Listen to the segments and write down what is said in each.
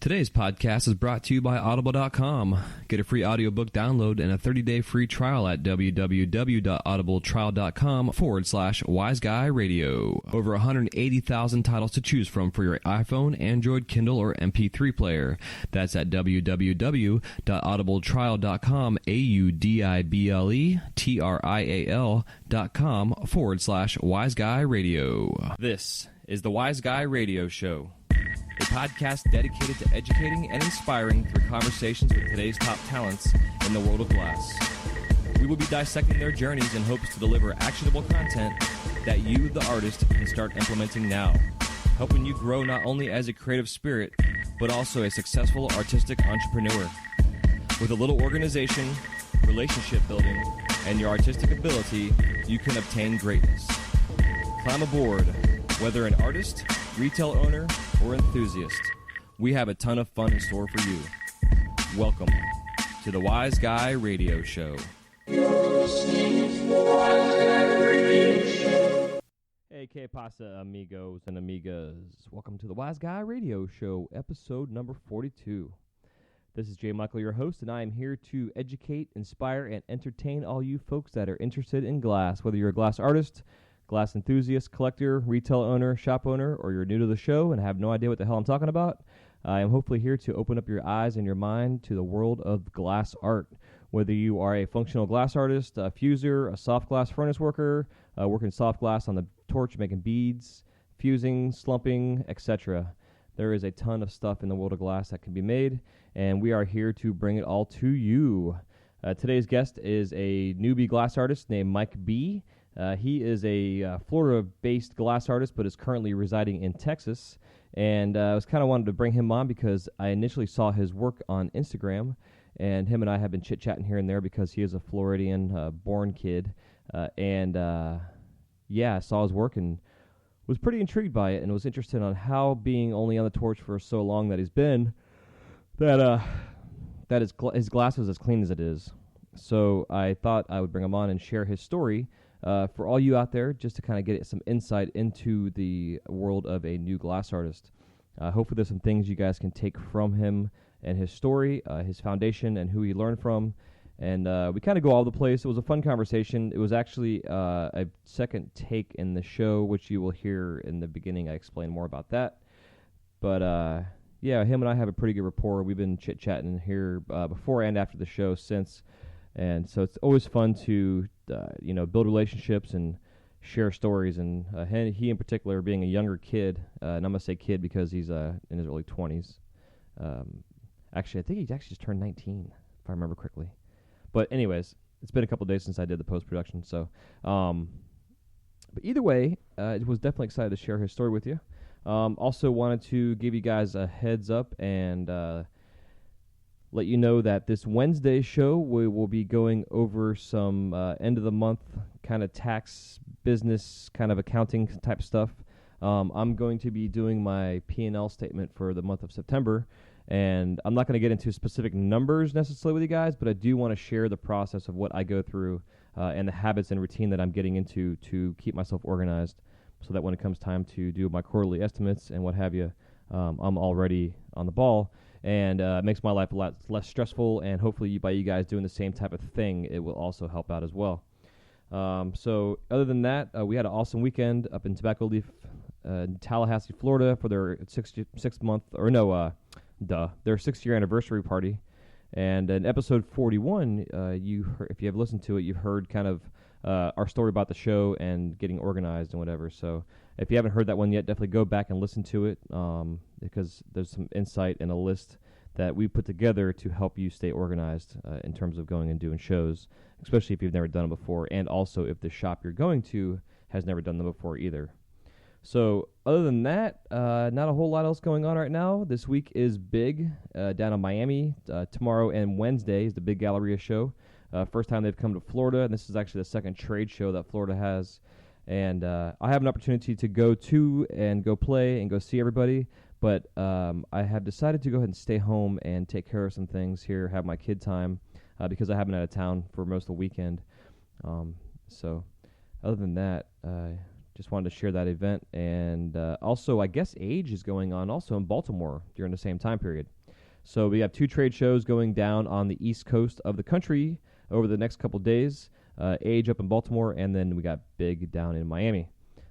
Today's podcast is brought to you by Audible.com. Get a free audiobook download and a 30-day free trial at www.audibletrial.com/WiseGuyRadio. Over 180,000 titles to choose from for your iPhone, Android, Kindle, or MP3 player. That's at www.audibletrial.com, AUDIBLETRIAL.com/WiseGuyRadio. This is the Wise Guy Radio Show, a podcast dedicated to educating and inspiring through conversations with today's top talents in the world of glass. We will be dissecting their journeys in hopes to deliver actionable content that you, the artist, can start implementing now, helping you grow not only as a creative spirit, but also a successful artistic entrepreneur. With a little organization, relationship building, and your artistic ability, you can obtain greatness. Climb aboard, whether an artist, retail owner, or enthusiast. We have a ton of fun in store for you. Welcome to the Wise Guy Radio Show. Hey, que pasa, amigos and amigas? Welcome to the Wise Guy Radio Show, episode number 42. This is Jay Michael, your host, and I am here to educate, inspire, and entertain all you folks that are interested in glass, whether you're a glass artist, glass enthusiast, collector, retail owner, shop owner, or you're new to the show and have no idea what the hell I'm talking about. I am hopefully here to open up your eyes and your mind to the world of glass art. Whether you are a functional glass artist, a fuser, a soft glass furnace worker, working soft glass on the torch, making beads, fusing, slumping, etc. There is a ton of stuff in the world of glass that can be made, and we are here to bring it all to you. Today's guest is a newbie glass artist named Mike B. He is a Florida-based glass artist, but is currently residing in Texas. And I was kind of wanted to bring him on because I initially saw his work on Instagram, and him and I have been chit-chatting here and there because he is a Floridian-born kid. I saw his work and was pretty intrigued by it and was interested on how, being only on the torch for so long that he's been, that his glass is as clean as it is. So I thought I would bring him on and share his story for all you out there, just to kind of get some insight into the world of a new glass artist. Hopefully there's some things you guys can take from him and his story, his foundation, and who he learned from. And we kind of go all over the place. It was a fun conversation. It was actually a second take in the show, which you will hear in the beginning. I explain more about that. But him and I have a pretty good rapport. We've been chit-chatting here before and after the show since. And so it's always fun to, build relationships and share stories. And he in particular, being a younger kid, and I'm going to say kid because he's in his early 20s. Actually, I think he actually just turned 19, if I remember correctly. But anyways, it's been a couple days since I did the post-production. So, but either way, I was definitely excited to share his story with you. Also wanted to give you guys a heads up and let you know that this Wednesday show, we will be going over some end of the month kind of tax, business, kind of accounting type stuff. I'm going to be doing my P&L statement for the month of September, and I'm not going to get into specific numbers necessarily with you guys, but I do want to share the process of what I go through and the habits and routine that I'm getting into to keep myself organized, so that when it comes time to do my quarterly estimates and what have you, I'm already on the ball. And it makes my life a lot less stressful, and hopefully by you guys doing the same type of thing, it will also help out as well. So other than that, we had an awesome weekend up in Tobacco Leaf, in Tallahassee, Florida, for their their 6th-year anniversary party. And in episode 41, if you have listened to it, you've heard kind of our story about the show and getting organized and whatever. So if you haven't heard that one yet, definitely go back and listen to it, because there's some insight and a list that we put together to help you stay organized in terms of going and doing shows, especially if you've never done it before, and also if the shop you're going to has never done them before either. So other than that, not a whole lot else going on right now. This week is big down in Miami. Tomorrow and Wednesday is the Big Galleria show. First time they've come to Florida, and this is actually the second trade show that Florida has. And I have an opportunity to go to and go play and go see everybody, but I have decided to go ahead and stay home and take care of some things here, have my kid time, because I have been out of town for most of the weekend. So other than that, just wanted to share that event. And also, I guess Age is going on also in Baltimore during the same time period. So we have 2 trade shows going down on the East Coast of the country over the next couple days. Age up in Baltimore, and then we got Big down in Miami.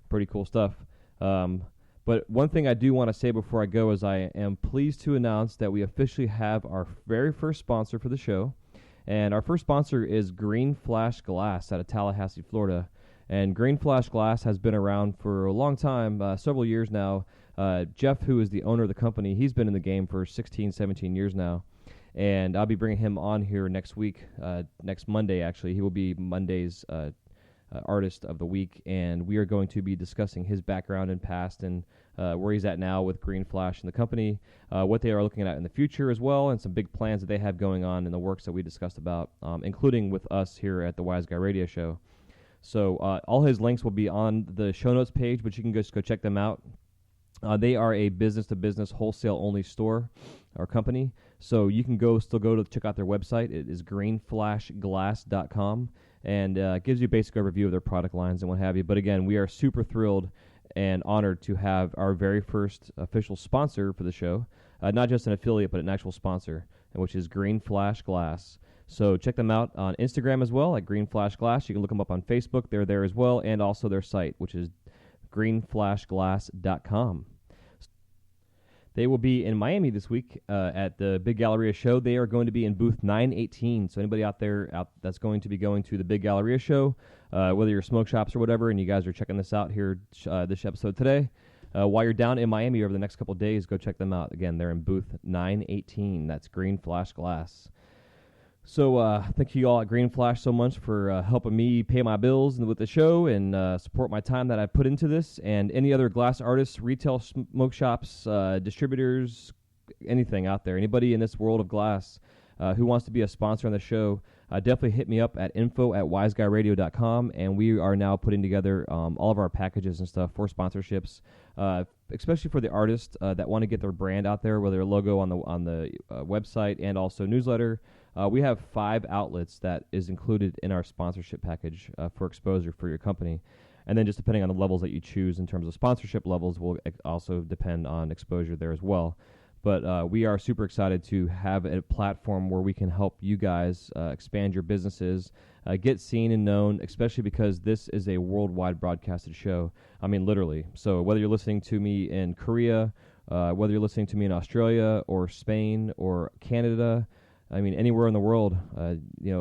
Pretty cool stuff. But one thing I do want to say before I go is I am pleased to announce that we officially have our very first sponsor for the show. And our first sponsor is Green Flash Glass out of Tallahassee, Florida. And Green Flash Glass has been around for a long time, several years now. Jeff, who is the owner of the company, he's been in the game for 16, 17 years now. And I'll be bringing him on here next week, next Monday, actually. He will be Monday's Artist of the Week, and we are going to be discussing his background and past and where he's at now with Green Flash and the company, what they are looking at in the future as well, and some big plans that they have going on in the works that we discussed about, including with us here at the Wise Guy Radio Show. So all his links will be on the show notes page, but you can just go check them out. They are a business-to-business wholesale-only store or company, so you can still go to check out their website. It is greenflashglass.com, and gives you a basic overview of their product lines and what have you. But again, we are super thrilled and honored to have our very first official sponsor for the show, not just an affiliate, but an actual sponsor, which is Green Flash Glass. So check them out on Instagram as well at Green Flash Glass. You can look them up on Facebook. They're there as well, and also their site, which is greenflashglass.com. They will be in Miami this week at the Big Galleria show. They are going to be in booth 918. So anybody out there that's going to be going to the Big Galleria show, whether you're smoke shops or whatever, and you guys are checking this out here, this episode today, while you're down in Miami over the next couple of days, go check them out. Again, they're in booth 918. That's Green Flash Glass. So thank you all at Green Flash so much for helping me pay my bills with the show and support my time that I put into this. And any other glass artists, retail smoke shops, distributors, anything out there, anybody in this world of glass who wants to be a sponsor on the show, definitely hit me up at info@wiseguyradio.com. And we are now putting together all of our packages and stuff for sponsorships, especially for the artists that want to get their brand out there, whether a logo on the website and also newsletter. We have 5 outlets that is included in our sponsorship package for exposure for your company. And then just depending on the levels that you choose in terms of sponsorship levels will also depend on exposure there as well. But we are super excited to have a platform where we can help you guys expand your businesses, get seen and known, especially because this is a worldwide broadcasted show. I mean, literally. So whether you're listening to me in Korea, whether you're listening to me in Australia or Spain or Canada, I mean, anywhere in the world,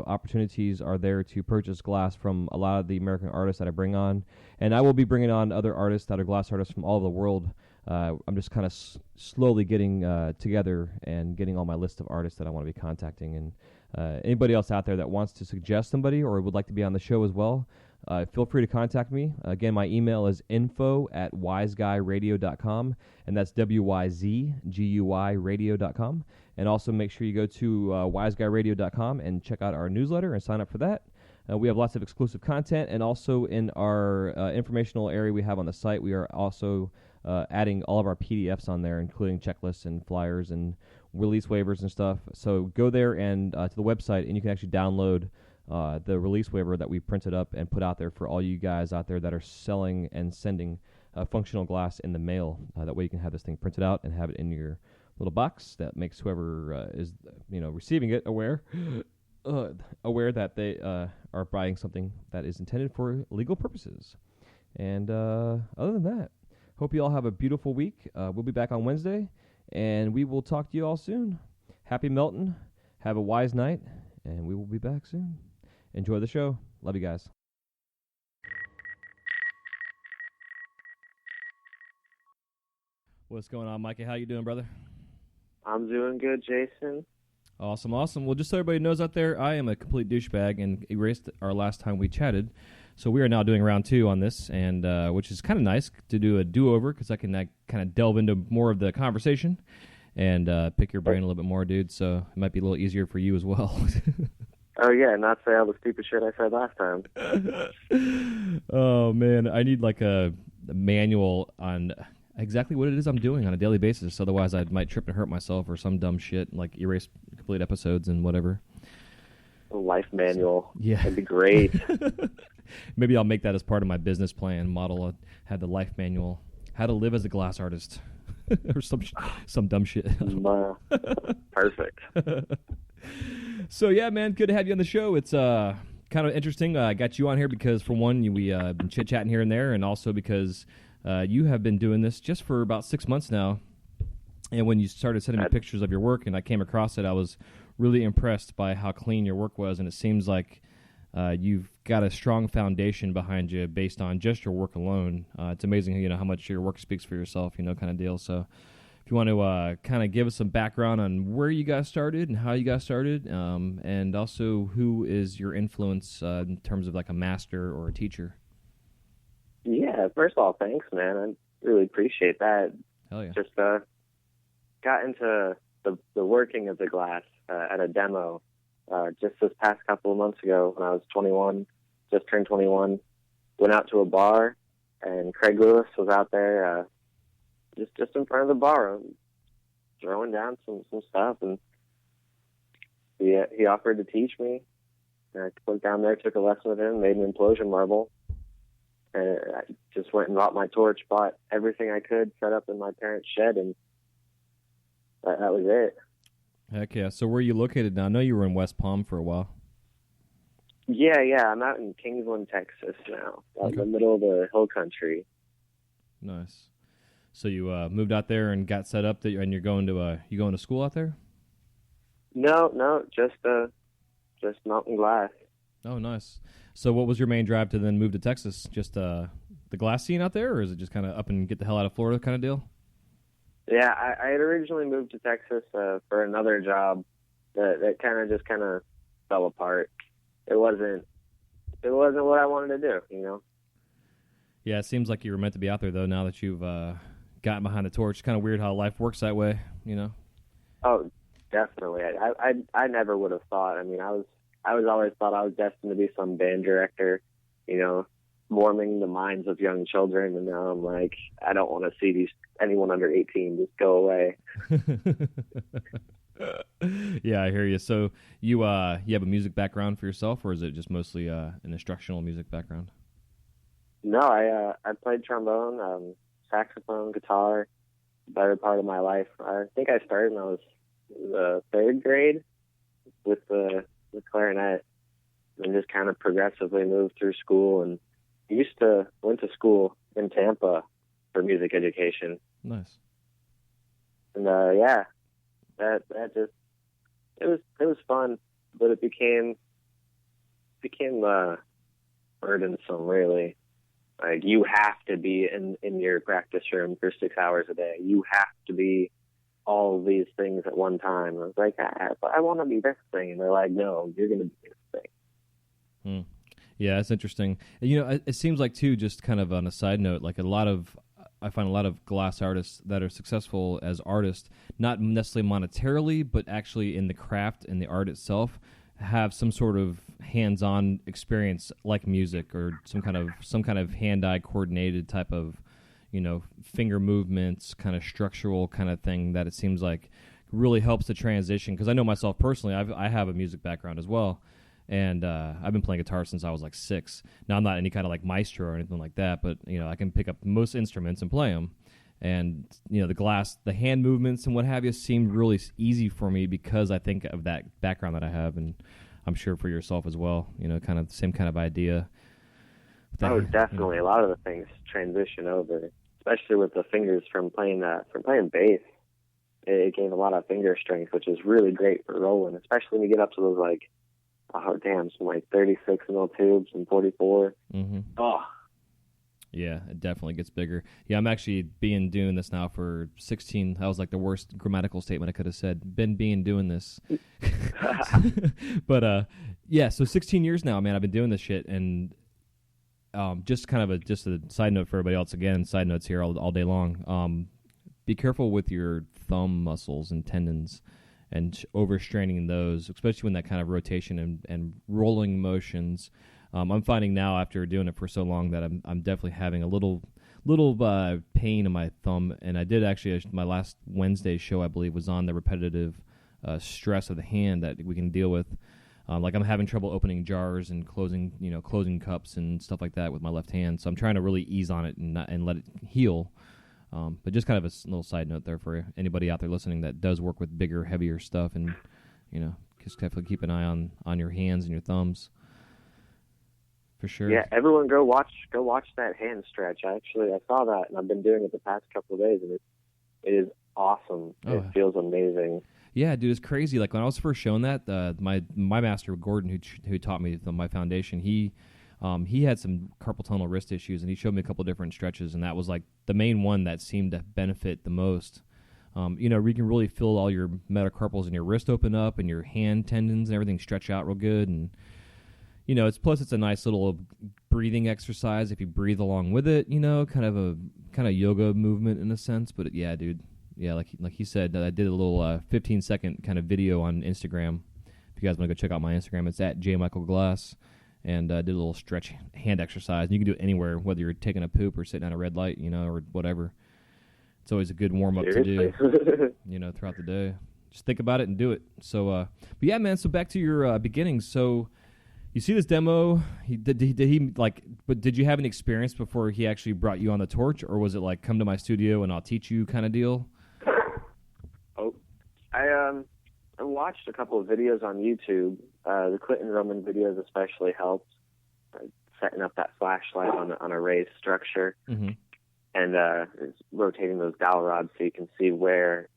opportunities are there to purchase glass from a lot of the American artists that I bring on. And I will be bringing on other artists that are glass artists from all over the world. I'm just kind of slowly getting together and getting all my list of artists that I want to be contacting. And anybody else out there that wants to suggest somebody or would like to be on the show as well, feel free to contact me. Again, my email is info@wiseguyradio.com, and that's WYZGUYradio.com. And also make sure you go to wiseguyradio.com and check out our newsletter and sign up for that. We have lots of exclusive content, and also in our informational area we have on the site, we are also adding all of our PDFs on there, including checklists and flyers and release waivers and stuff. So go there and to the website, and you can actually download the release waiver that we printed up and put out there for all you guys out there that are selling and sending functional glass in the mail. That way you can have this thing printed out and have it in your little box that makes whoever is receiving it aware that they are buying something that is intended for legal purposes. And other than that, hope you all have a beautiful week. We'll be back on Wednesday, and we will talk to you all soon. Happy Melton. Have a wise night, and we will be back soon. Enjoy the show. Love you guys. What's going on, Mikey? How you doing, brother? I'm doing good, Jason. Awesome. Well, just so everybody knows out there, I am a complete douchebag and erased our last time we chatted. So we are now doing round 2 on this, and which is kind of nice to do a do-over because I can kind of delve into more of the conversation and pick your brain a little bit more, dude. So it might be a little easier for you as well. Oh, yeah, not say all the stupid shit I said last time. Oh, man, I need like a manual on exactly what it is I'm doing on a daily basis. Otherwise, I might trip and hurt myself or some dumb shit, like erase complete episodes and whatever. A life manual. Yeah. That'd be great. Maybe I'll make that as part of my business plan. Model had the life manual, how to live as a glass artist, or some dumb shit. Perfect. So yeah, man, good to have you on the show. It's kind of interesting. I got you on here because, for one, we been chit chatting here and there, and also because you have been doing this just for about 6 months now. And when you started sending me pictures of your work, and I came across it, I was really impressed by how clean your work was, and it seems like you've got a strong foundation behind you based on just your work alone. It's amazing, how much your work speaks for yourself, kind of deal. So if you want to kind of give us some background on where you guys started and how you guys started, and also who is your influence in terms of like a master or a teacher. Yeah, first of all, thanks, man. I really appreciate that. Hell yeah. Just got into the working of the glass at a demo just this past couple of months ago when I was 21, just turned 21. Went out to a bar, and Craig Lewis was out there just in front of the bar, throwing down some stuff, and he offered to teach me. And I went down there, took a lesson with him, made an implosion marble, and I just went and bought my torch, bought everything I could, set up in my parents' shed, and that was it. Heck yeah. So where are you located now? I know you were in West Palm for a while. Yeah. I'm out in Kingsland, Texas now, out in the middle of the hill country. Nice. So you moved out there and got set up, and you're going to school out there? No, just mountain glass. Oh, nice. So what was your main drive to then move to Texas? Just the glass scene out there, or is it just kind of up and get the hell out of Florida kind of deal? Yeah, I had originally moved to Texas for another job that kind of fell apart. It wasn't what I wanted to do, Yeah, it seems like you were meant to be out there, though, now that you've gotten behind the torch. It's kind of weird how life works that way, Oh, definitely. I never would have thought. I mean, I always thought I was destined to be some band director, warming the minds of young children, and now I'm like, I don't want to see anyone under 18 just go away. Yeah, I hear you. So you have a music background for yourself, or is it just mostly an instructional music background? No, I played trombone, saxophone, guitar, the better part of my life. I think I started when I was third grade with clarinet, and just kind of progressively moved through school, and went to school in Tampa for music education. Nice. And that just it was fun, but it became burdensome, really. Like, you have to be in your practice room for 6 hours a day. You have to be all of these things at one time. I was like, I want to be this thing, and they're like, no, you're going to be this thing. Yeah, that's interesting. It seems like, too, just kind of on a side note, like I find a lot of glass artists that are successful as artists, not necessarily monetarily, but actually in the craft and the art itself, have some sort of hands-on experience like music, or some kind of hand-eye coordinated type of, finger movements, kind of structural kind of thing that it seems like really helps the transition. Because I know myself personally, I have a music background as well. And I've been playing guitar since I was like 6. Now, I'm not any kind of like maestro or anything like that, but I can pick up most instruments and play them. And the hand movements and what have you seemed really easy for me because I think of that background that I have, and I'm sure for yourself as well. Kind of the same kind of idea. Definitely. A lot of the things transition over, especially with the fingers from playing bass. It gave a lot of finger strength, which is really great for rolling, especially when you get up to those some 36 mil tubes and 44. Mm-hmm. Oh. Yeah, it definitely gets bigger. Yeah, I'm actually doing this now for 16. That was like the worst grammatical statement I could have said. Been doing this. But yeah, so 16 years now, man, I've been doing this shit, and just a side note for everybody else. Again, side notes here all day long. Be careful with your thumb muscles and tendons and overstraining those, especially when that kind of rotation and rolling motions. I'm finding now, after doing it for so long, that I'm definitely having a little pain in my thumb. And I did actually, my last Wednesday show, I believe, was on the repetitive stress of the hand that we can deal with. Like I'm having trouble opening jars and closing cups and stuff like that with my left hand. So I'm trying to really ease on it and let it heal. But just kind of a little side note there for anybody out there listening that does work with bigger, heavier stuff, and just definitely keep an eye on your hands and your thumbs. For sure. Yeah, everyone go watch that hand stretch. I saw that, and I've been doing it the past couple of days, and it is awesome. Oh. It feels amazing. Yeah, dude, it's crazy. Like when I was first shown that, my master Gordon, who taught me my foundation, he had some carpal tunnel wrist issues, and he showed me a couple different stretches, and that was like the main one that seemed to benefit the most. We can really feel all your metacarpals in your wrist open up, and your hand tendons and everything stretch out real good, and it's a nice little breathing exercise if you breathe along with it. Kind of yoga movement in a sense. But yeah, dude. Yeah, like he said, I did a little 15-second kind of video on Instagram. If you guys want to go check out my Instagram, it's at jmichaelglass, and did a little stretch hand exercise. And you can do it anywhere, whether you're taking a poop or sitting at a red light, or whatever. It's always a good warm-up to do, throughout the day. Just think about it and do it. So, but yeah, man, so back to your beginnings. So you see this demo, did you have an experience before he actually brought you on the torch, or was it like, come to my studio and I'll teach you kind of deal? I watched a couple of videos on YouTube. The Clinton Roman videos especially helped, setting up that flashlight on a raised structure, and rotating those dowel rods so you can see where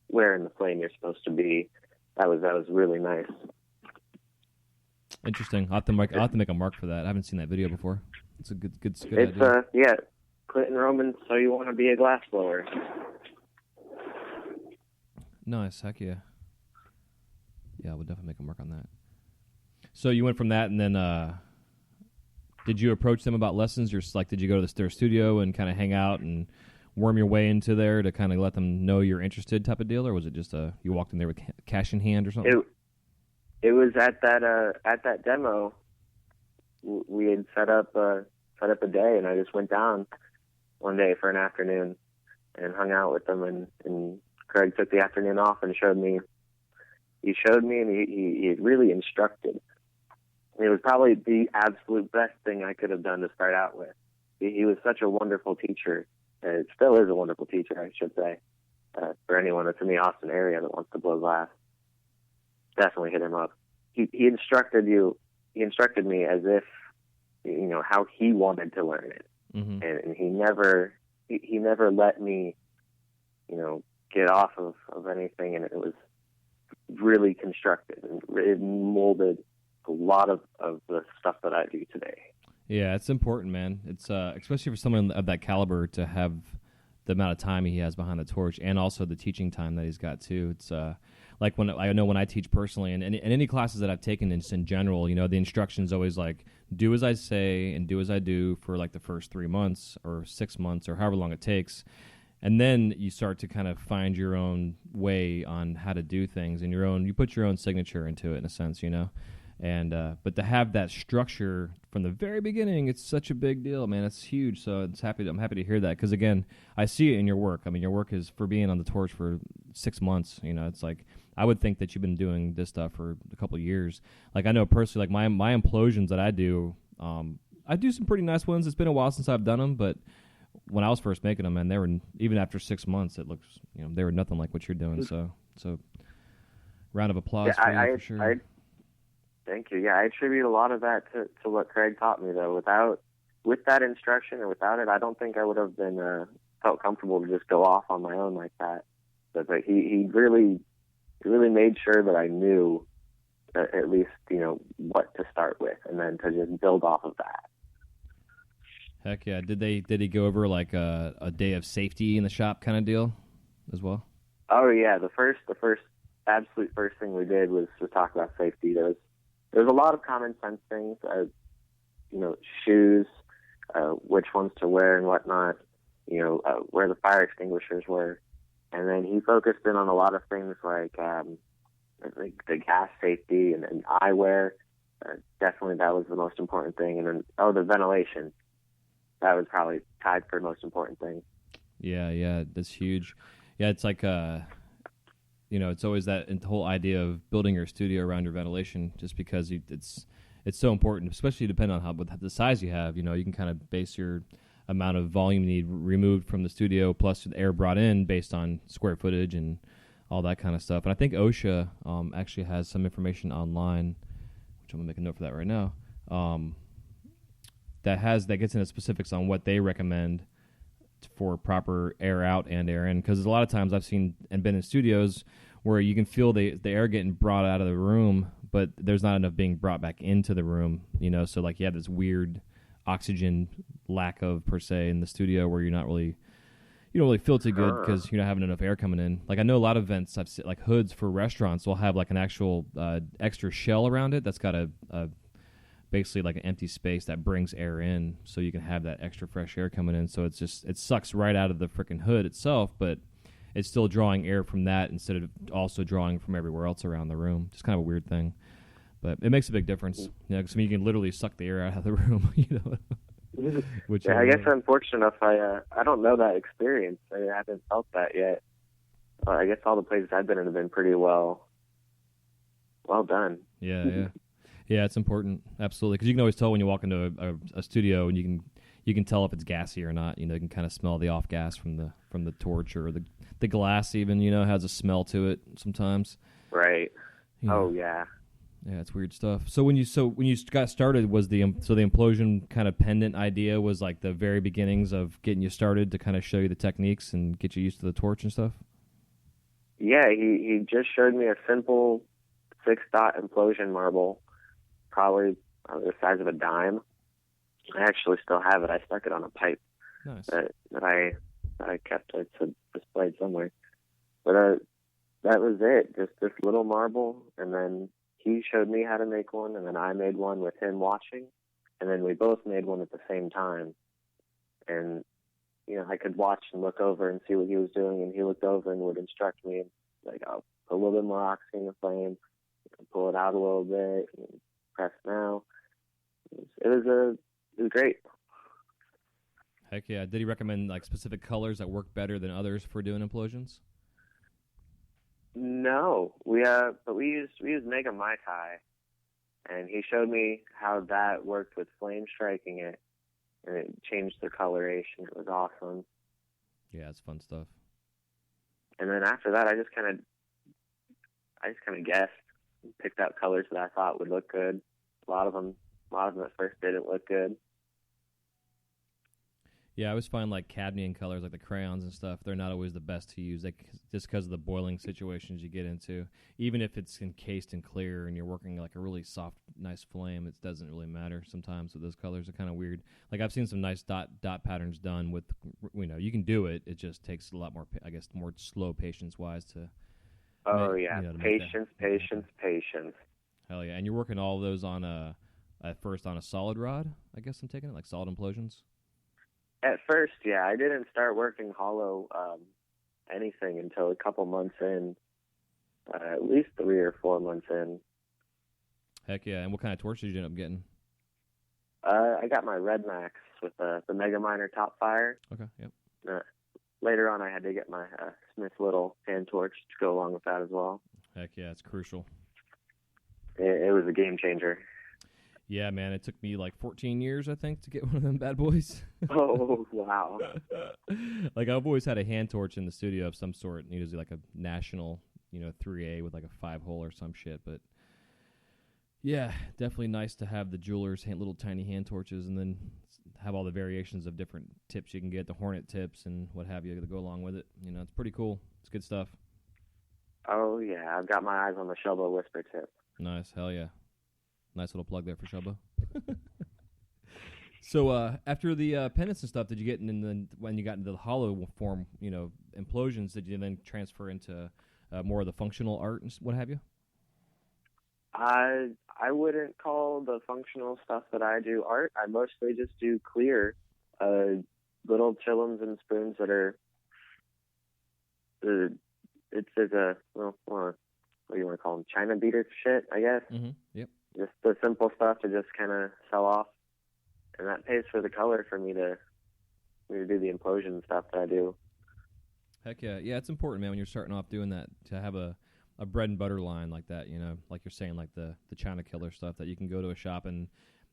in the flame you're supposed to be. That was really nice. Interesting. I'll have to make a mark for that. I haven't seen that video before. It's a good idea. Yeah, Clinton Roman. So you want to be a glass blower? Nice. Heck yeah. Yeah, I would definitely make a mark on that. So you went from that, and then did you approach them about lessons, or did you go to their studio and kind of hang out and worm your way into there to kind of let them know you're interested type of deal, or was it just you walked in there with cash in hand or something? It was at that demo. We had set up a day, and I just went down one day for an afternoon and hung out with them. And Craig took the afternoon off and showed me. He showed me, and he really instructed. It was probably the absolute best thing I could have done to start out with. He was such a wonderful teacher. It still is a wonderful teacher, I should say, for anyone that's in the Austin area that wants to blow glass. Definitely hit him up. He instructed me as if, how he wanted to learn it. Mm-hmm. And he never let me, get off of anything. And it was really constructive, and it molded a lot of the stuff that I do today. Yeah, it's important, man. It's especially for someone of that caliber to have the amount of time he has behind the torch, and also the teaching time that he's got too. It's like when I teach personally, and any classes that I've taken in general, the instruction is always like, do as I say and do as I do for like the first 3 months or 6 months or however long it takes. And then you start to kind of find your own way on how to do things, and you put your own signature into it in a sense, And but to have that structure from the very beginning, it's such a big deal, man. It's huge. So I'm happy to hear that, because again, I see it in your work. I mean, your work is for being on the torch for 6 months. It's like I would think that you've been doing this stuff for a couple of years. Like I know personally, like my implosions that I do some pretty nice ones. It's been a while since I've done them, but when I was first making them, and they were, even after 6 months, it looks, they were nothing like what you're doing. So round of applause for you, for sure. Thank you. Yeah, I attribute a lot of that to what Craig taught me, though. With that instruction or without it, I don't think I would have been felt comfortable to just go off on my own like that. But he really made sure that I knew at least, what to start with, and then to just build off of that. Heck yeah. Did he go over like a day of safety in the shop kind of deal as well? Oh yeah, the absolute first thing we did was to talk about safety. There's a lot of common sense things, shoes, which ones to wear and whatnot, where the fire extinguishers were. And then he focused in on a lot of things like the gas safety and eyewear. Definitely that was the most important thing. And then, the ventilation. That was probably tied for the most important thing. Yeah, that's huge. Yeah, it's like, it's always that whole idea of building your studio around your ventilation, just because it's so important, especially depending on with the size you have. You can kind of base your amount of volume need removed from the studio plus the air brought in based on square footage and all that kind of stuff. And I think OSHA actually has some information online, which I'm going to make a note for that right now, that gets into specifics on what they recommend for proper air out and air in. Because a lot of times I've seen and been in studios where you can feel the air getting brought out of the room, but there's not enough being brought back into the room, so like you have this weird oxygen lack of, per se, in the studio where you don't really feel too good because you're not having enough air coming in. Like I know a lot of vents, I've seen, like hoods for restaurants, will have like an actual extra shell around it that's got a basically like an empty space that brings air in, so you can have that extra fresh air coming in. So it sucks right out of the freaking hood itself, but it's still drawing air from that instead of also drawing from everywhere else around the room. Just kind of a weird thing, but it makes a big difference. Because you can literally suck the air out of the room. Which I guess I'm fortunate enough. I don't know that experience. I haven't felt that yet. I guess all the places I've been in have been pretty well done. Yeah. It's important, absolutely, because you can always tell when you walk into a studio, and you can tell if it's gassy or not. You can kind of smell the off gas from the torch, or the glass even. Has a smell to it sometimes. Right. Oh yeah. Yeah, it's weird stuff. So when you got started, was the implosion kind of pendant idea was like the very beginnings of getting you started to kind of show you the techniques and get you used to the torch and stuff? Yeah, he just showed me a simple 6-dot implosion marble, probably the size of a dime. I actually still have it. I stuck it on a pipe. Nice. that I kept. It's displayed somewhere. But that was it. Just this little marble, and then he showed me how to make one, and then I made one with him watching, and then we both made one at the same time. And, I could watch and look over and see what he was doing, and he looked over and would instruct me, like, I'll put a little bit more oxy in the flame, pull it out a little bit, and press now. It was great. Heck yeah. Did he recommend, like, specific colors that work better than others for doing implosions? No, but we used Mega Mai Tai, and he showed me how that worked with flame striking it, and it changed the coloration. It was awesome. Yeah, it's fun stuff. And then after that, I just kind of guessed, picked out colors that I thought would look good. A lot of them at first didn't look good. Yeah, I always find like cadmium colors, like the crayons and stuff, they're not always the best to use, just because of the boiling situations you get into. Even if it's encased in clear and you're working like a really soft, nice flame, it doesn't really matter sometimes. So those colors are kind of weird. Like I've seen some nice dot patterns done with, you can do it. It just takes a lot more, I guess, more slow patience-wise to. Oh yeah, patience. Hell yeah, and you're working all of those on at first on a solid rod. I guess I'm taking it like solid implosions. At first, yeah, I didn't start working hollow anything until a couple months in, at least 3 or 4 months in. Heck yeah! And what kind of torch did you end up getting? I got my Red Max with the Mega Miner top fire. Okay, yep. Later on, I had to get my Smith Little hand torch to go along with that as well. Heck yeah, it's crucial. It was a game changer. Yeah, man, it took me like 14 years, I think, to get one of them bad boys. Oh, wow. Like, I've always had a hand torch in the studio of some sort, usually like a national, 3A with like a 5-hole or some shit. But, yeah, definitely nice to have the jeweler's little tiny hand torches and then have all the variations of different tips you can get, the Hornet tips and what have you to go along with it. It's pretty cool. It's good stuff. Oh, yeah, I've got my eyes on the Shubba Whisper tip. Nice, hell yeah. Nice little plug there for Shubba. So after the pendants and stuff, did you get when you got into the hollow form, implosions, did you then transfer into more of the functional art and what have you? I wouldn't call the functional stuff that I do art. I mostly just do clear, little chillums and spoons that are. It's a what do you want to call them? China beater shit, I guess. Mm-hmm. Yep. Just the simple stuff to just kind of sell off, and that pays for the color for me to do the implosion stuff that I do. Heck yeah, yeah, it's important, man. When you're starting off doing that, to have a a bread and butter line like that, you know, like you're saying, like the China Killer stuff that you can go to a shop and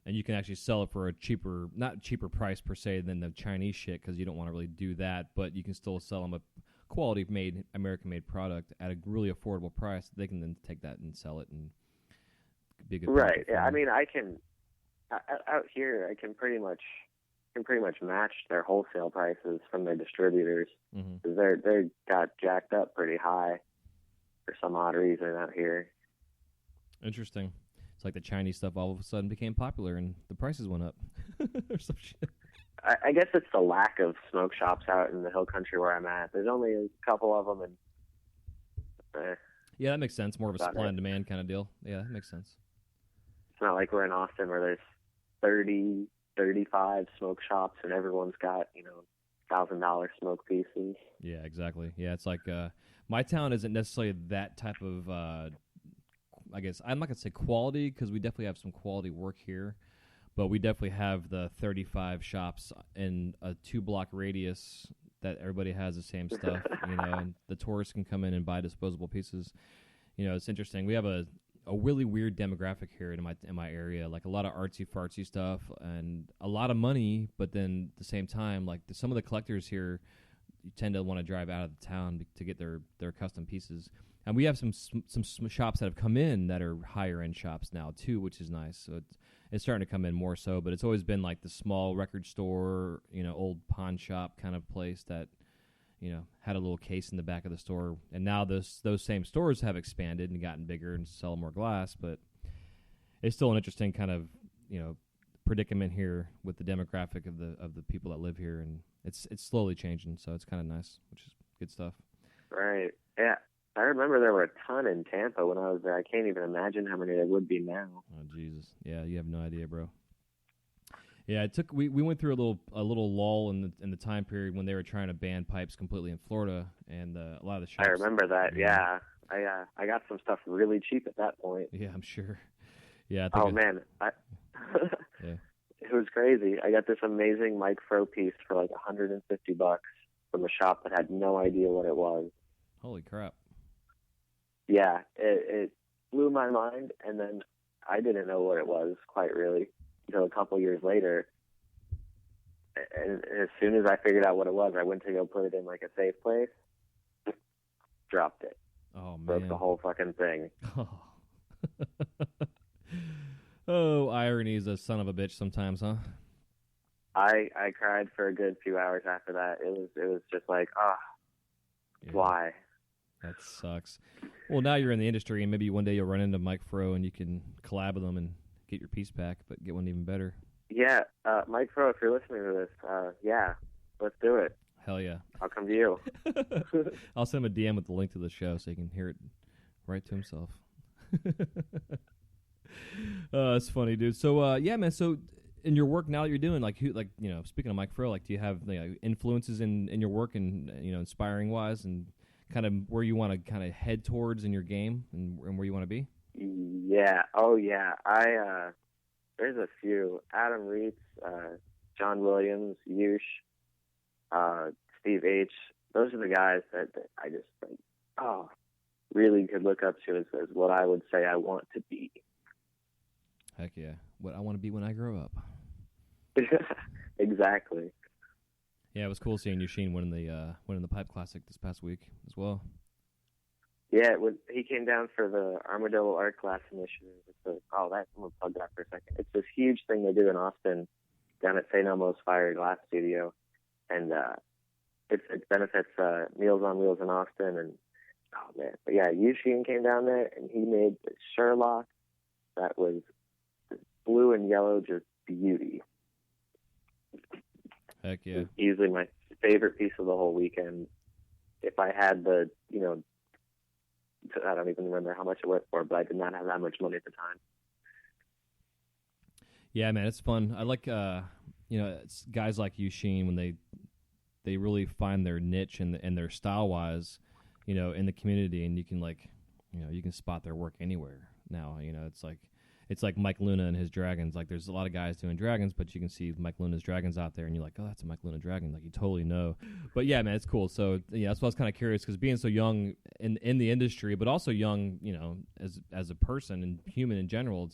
you can actually sell it for a cheaper, not cheaper price per se than the Chinese shit, because you don't want to really do that, but you can still sell them a quality made, American made product at a really affordable price. They can then take that and sell it and be a good right. Yeah, I mean, I can out here. I can pretty much match their wholesale prices from their distributors. Mm-hmm. They got jacked up pretty high for some odd reason out here. Interesting. It's like the Chinese stuff all of a sudden became popular and the prices went up or some shit. I guess it's the lack of smoke shops out in the hill country where I'm at. There's only a couple of them, and yeah, that makes sense. More of a supply and demand kind of deal. Yeah, that makes sense. It's not like we're in Austin where there's 30, 35 smoke shops and everyone's got, you know, $1,000 smoke pieces. Yeah, exactly. Yeah, it's like my town isn't necessarily that type of, I guess, I'm not going to say quality, because we definitely have some quality work here, but we definitely have the 35 shops in a 2-block radius that everybody has the same stuff, you know, and the tourists can come in and buy disposable pieces. You know, it's interesting. We have a really weird demographic here in my area, like a lot of artsy fartsy stuff and a lot of money, but then at the same time, like some of the collectors here tend to want to drive out of the town to get their custom pieces. And we have some shops that have come in that are higher end shops now too, which is nice. So it's starting to come in more so, but it's always been like the small record store, you know, old pawn shop kind of place that, you know, had a little case in the back of the store. And now those same stores have expanded and gotten bigger and sell more glass, but it's still an interesting kind of, you know, predicament here with the demographic of the people that live here, and it's slowly changing, so it's kind of nice, which is good stuff. Right. Yeah. I remember there were a ton in Tampa when I was there. I can't even imagine how many there would be now. Oh Jesus! Yeah, you have no idea, bro. Yeah, it took. We went through a little lull in the time period when they were trying to ban pipes completely in Florida, and a lot of the shops. I remember that. Yeah, I got some stuff really cheap at that point. Yeah, I'm sure. Yeah. Man, yeah. It was crazy. I got this amazing Mike Fro piece for like $150 from a shop that had no idea what it was. Holy crap! Yeah, it blew my mind, and then I didn't know what it was quite really until a couple years later. And as soon as I figured out what it was, I went to go put it in like a safe place, dropped it. Oh, man. Broke the whole fucking thing. Oh, irony is a son of a bitch sometimes, huh? I cried for a good few hours after that. It was just like, yeah. Why? That sucks. Well, now you're in the industry, and maybe one day you'll run into Mike Fro, and you can collab with him and get your piece back, but get one even better. Yeah, Mike Fro, if you're listening to this, yeah, let's do it. Hell yeah. I'll come to you. I'll send him a DM with the link to the show so he can hear it right to himself. It's funny, dude. So, yeah, man, so in your work now that you're doing, speaking of Mike Fro, like, do you have influences in your work and, inspiring-wise, and kind of where you want to kind of head towards in your game and where you want to be? Yeah. Oh, yeah. There's a few. Adam Reitz, John Williams, Yush, Steve H. Those are the guys that I just really could look up to as what I would say I want to be. Heck yeah. What I want to be when I grow up. Exactly. Yeah, it was cool seeing Yusheen winning the Pipe Classic this past week as well. Yeah, he came down for the Armadillo Art Class Initiative. I'm going to plug that for a second. It's this huge thing they do in Austin down at St. Elmo's Fire Glass Studio. And it benefits Meals on Wheels in Austin. And, oh, man. But, yeah, Yusheen came down there, and he made the Sherlock that was blue and yellow, just beauty. Heck yeah. Easily my favorite piece of the whole weekend. If I had I don't even remember how much it went for, but I did not have that much money at the time. Yeah, man, it's fun. I like, it's guys like Yusheen when they really find their niche and their style-wise, in the community, and you can you can spot their work anywhere now. It's like, it's like Mike Luna and his dragons. Like there's a lot of guys doing dragons, but you can see Mike Luna's dragons out there, and you're like, oh, that's a Mike Luna dragon. Like you totally know. But yeah, man, it's cool. So yeah, that's why I was kind of curious because being so young in the industry, but also young, as a person and human in general,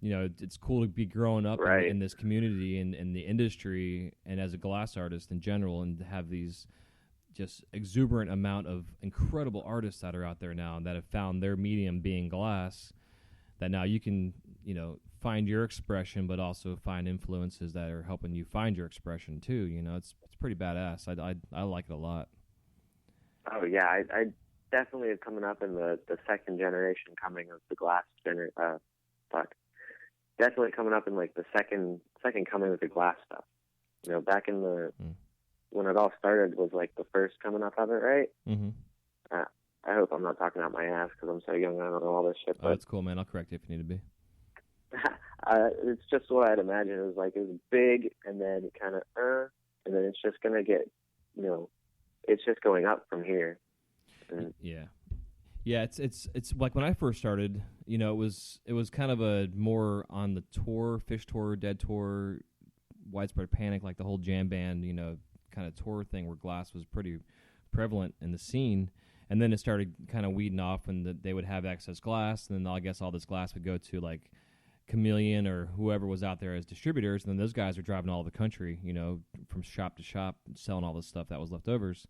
it's cool to be growing up in this community and in the industry and as a glass artist in general, and to have these just exuberant amount of incredible artists that are out there now that have found their medium being glass, that now you can, find your expression, but also find influences that are helping you find your expression too. It's pretty badass. I like it a lot. Oh yeah, I definitely am coming up in the second generation coming of the glass definitely coming up in like the second coming of the glass stuff. Back in the when it all started was like the first coming up of it, right? Mm-hmm. I hope I'm not talking out my ass because I'm so young and I don't know all this shit. Oh, that's cool, man. I'll correct you if you need to be. It's just what I'd imagine. It was big, and then kind of, and then it's just gonna get, it's just going up from here. And yeah. It's like when I first started, it was kind of a more on the tour, Fish Tour, Dead Tour, Widespread Panic, like the whole jam band, kind of tour thing where glass was pretty prevalent in the scene. And then it started kind of weeding off, and they would have excess glass, and then I guess all this glass would go to like Chameleon or whoever was out there as distributors, and then those guys are driving all over the country, from shop to shop, selling all this stuff that was leftovers.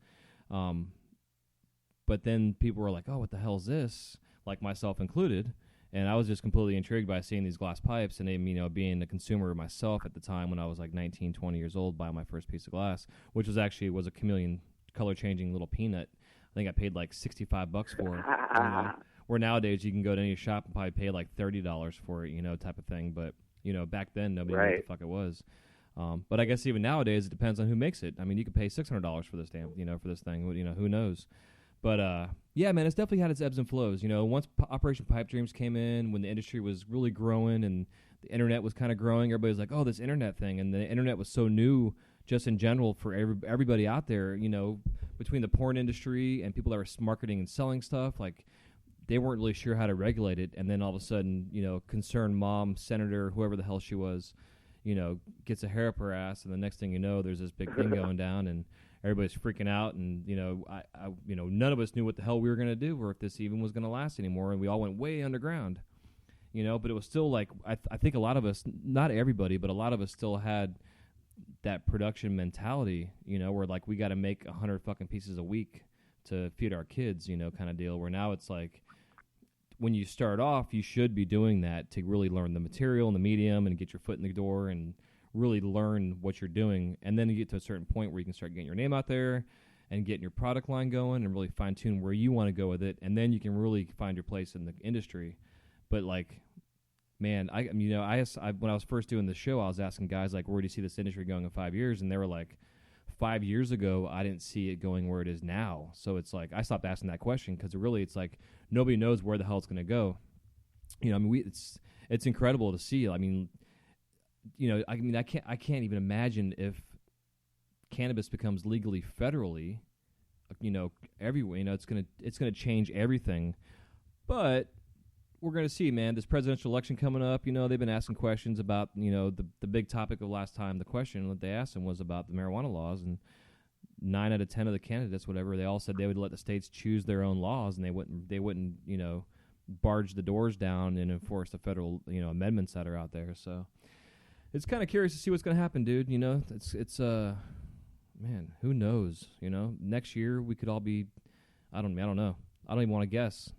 But then people were like, oh, what the hell is this? Like myself included. And I was just completely intrigued by seeing these glass pipes, and being a consumer myself at the time when I was like 19, 20 years old, buying my first piece of glass, which was a Chameleon color-changing little peanut. I think I paid like $65 for it. Where nowadays you can go to any shop and probably pay like $30 for it, type of thing. But, back then nobody knew what the fuck it was. But I guess even nowadays it depends on who makes it. I mean, you could pay $600 for this for this thing. Who knows? But, yeah, man, it's definitely had its ebbs and flows. Once Operation Pipe Dreams came in, when the industry was really growing and the internet was kind of growing, everybody was like, oh, this internet thing. And the internet was so new just in general for everybody out there, between the porn industry and people that were marketing and selling stuff, like they weren't really sure how to regulate it. And then all of a sudden, concerned mom, senator, whoever the hell she was, gets a hair up her ass. And the next thing you know, there's this big thing going down, and everybody's freaking out. And, none of us knew what the hell we were going to do or if this even was going to last anymore. And we all went way underground, but it was still like, I think a lot of us, not everybody, but a lot of us still had that production mentality, where like we got to make 100 fucking pieces a week to feed our kids, kind of deal. Where now it's like when you start off, you should be doing that to really learn the material and the medium and get your foot in the door and really learn what you're doing. And then you get to a certain point where you can start getting your name out there and getting your product line going and really fine tune where you want to go with it. And then you can really find your place in the industry. But like, man, when I was first doing the show, I was asking guys like, where do you see this industry going in 5 years? And they were like, 5 years ago, I didn't see it going where it is now. So it's like I stopped asking that question because it's like nobody knows where the hell it's going to go. It's incredible to see. I can't even imagine if cannabis becomes legally federally, everywhere. It's gonna change everything. But we're going to see, man, this presidential election coming up, they've been asking questions about, the big topic of last time. The question that they asked them was about the marijuana laws, and 9 out of 10 of the candidates, whatever, they all said they would let the states choose their own laws, and they wouldn't, barge the doors down and enforce the federal, amendments that are out there. So it's kind of curious to see what's going to happen, dude. It's man, who knows? Next year we could all be, I don't know. I don't even want to guess.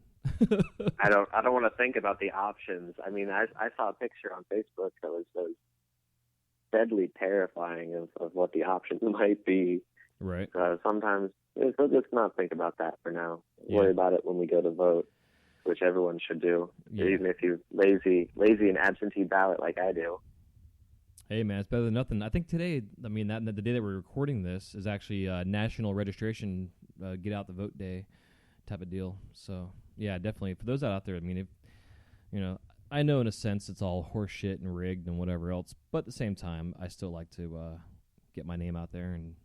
I don't want to think about the options. I mean, I saw a picture on Facebook that was deadly terrifying of what the options might be. Right. Sometimes so just not think about that for now. Yeah. Worry about it when we go to vote, which everyone should do, even if you're lazy and absentee ballot like I do. Hey, man, it's better than nothing. I think today, the day that we're recording this is actually National Registration Get Out the Vote Day type of deal. So, yeah, definitely. For those out there, I know in a sense it's all horse shit and rigged and whatever else, but at the same time, I still like to get my name out there and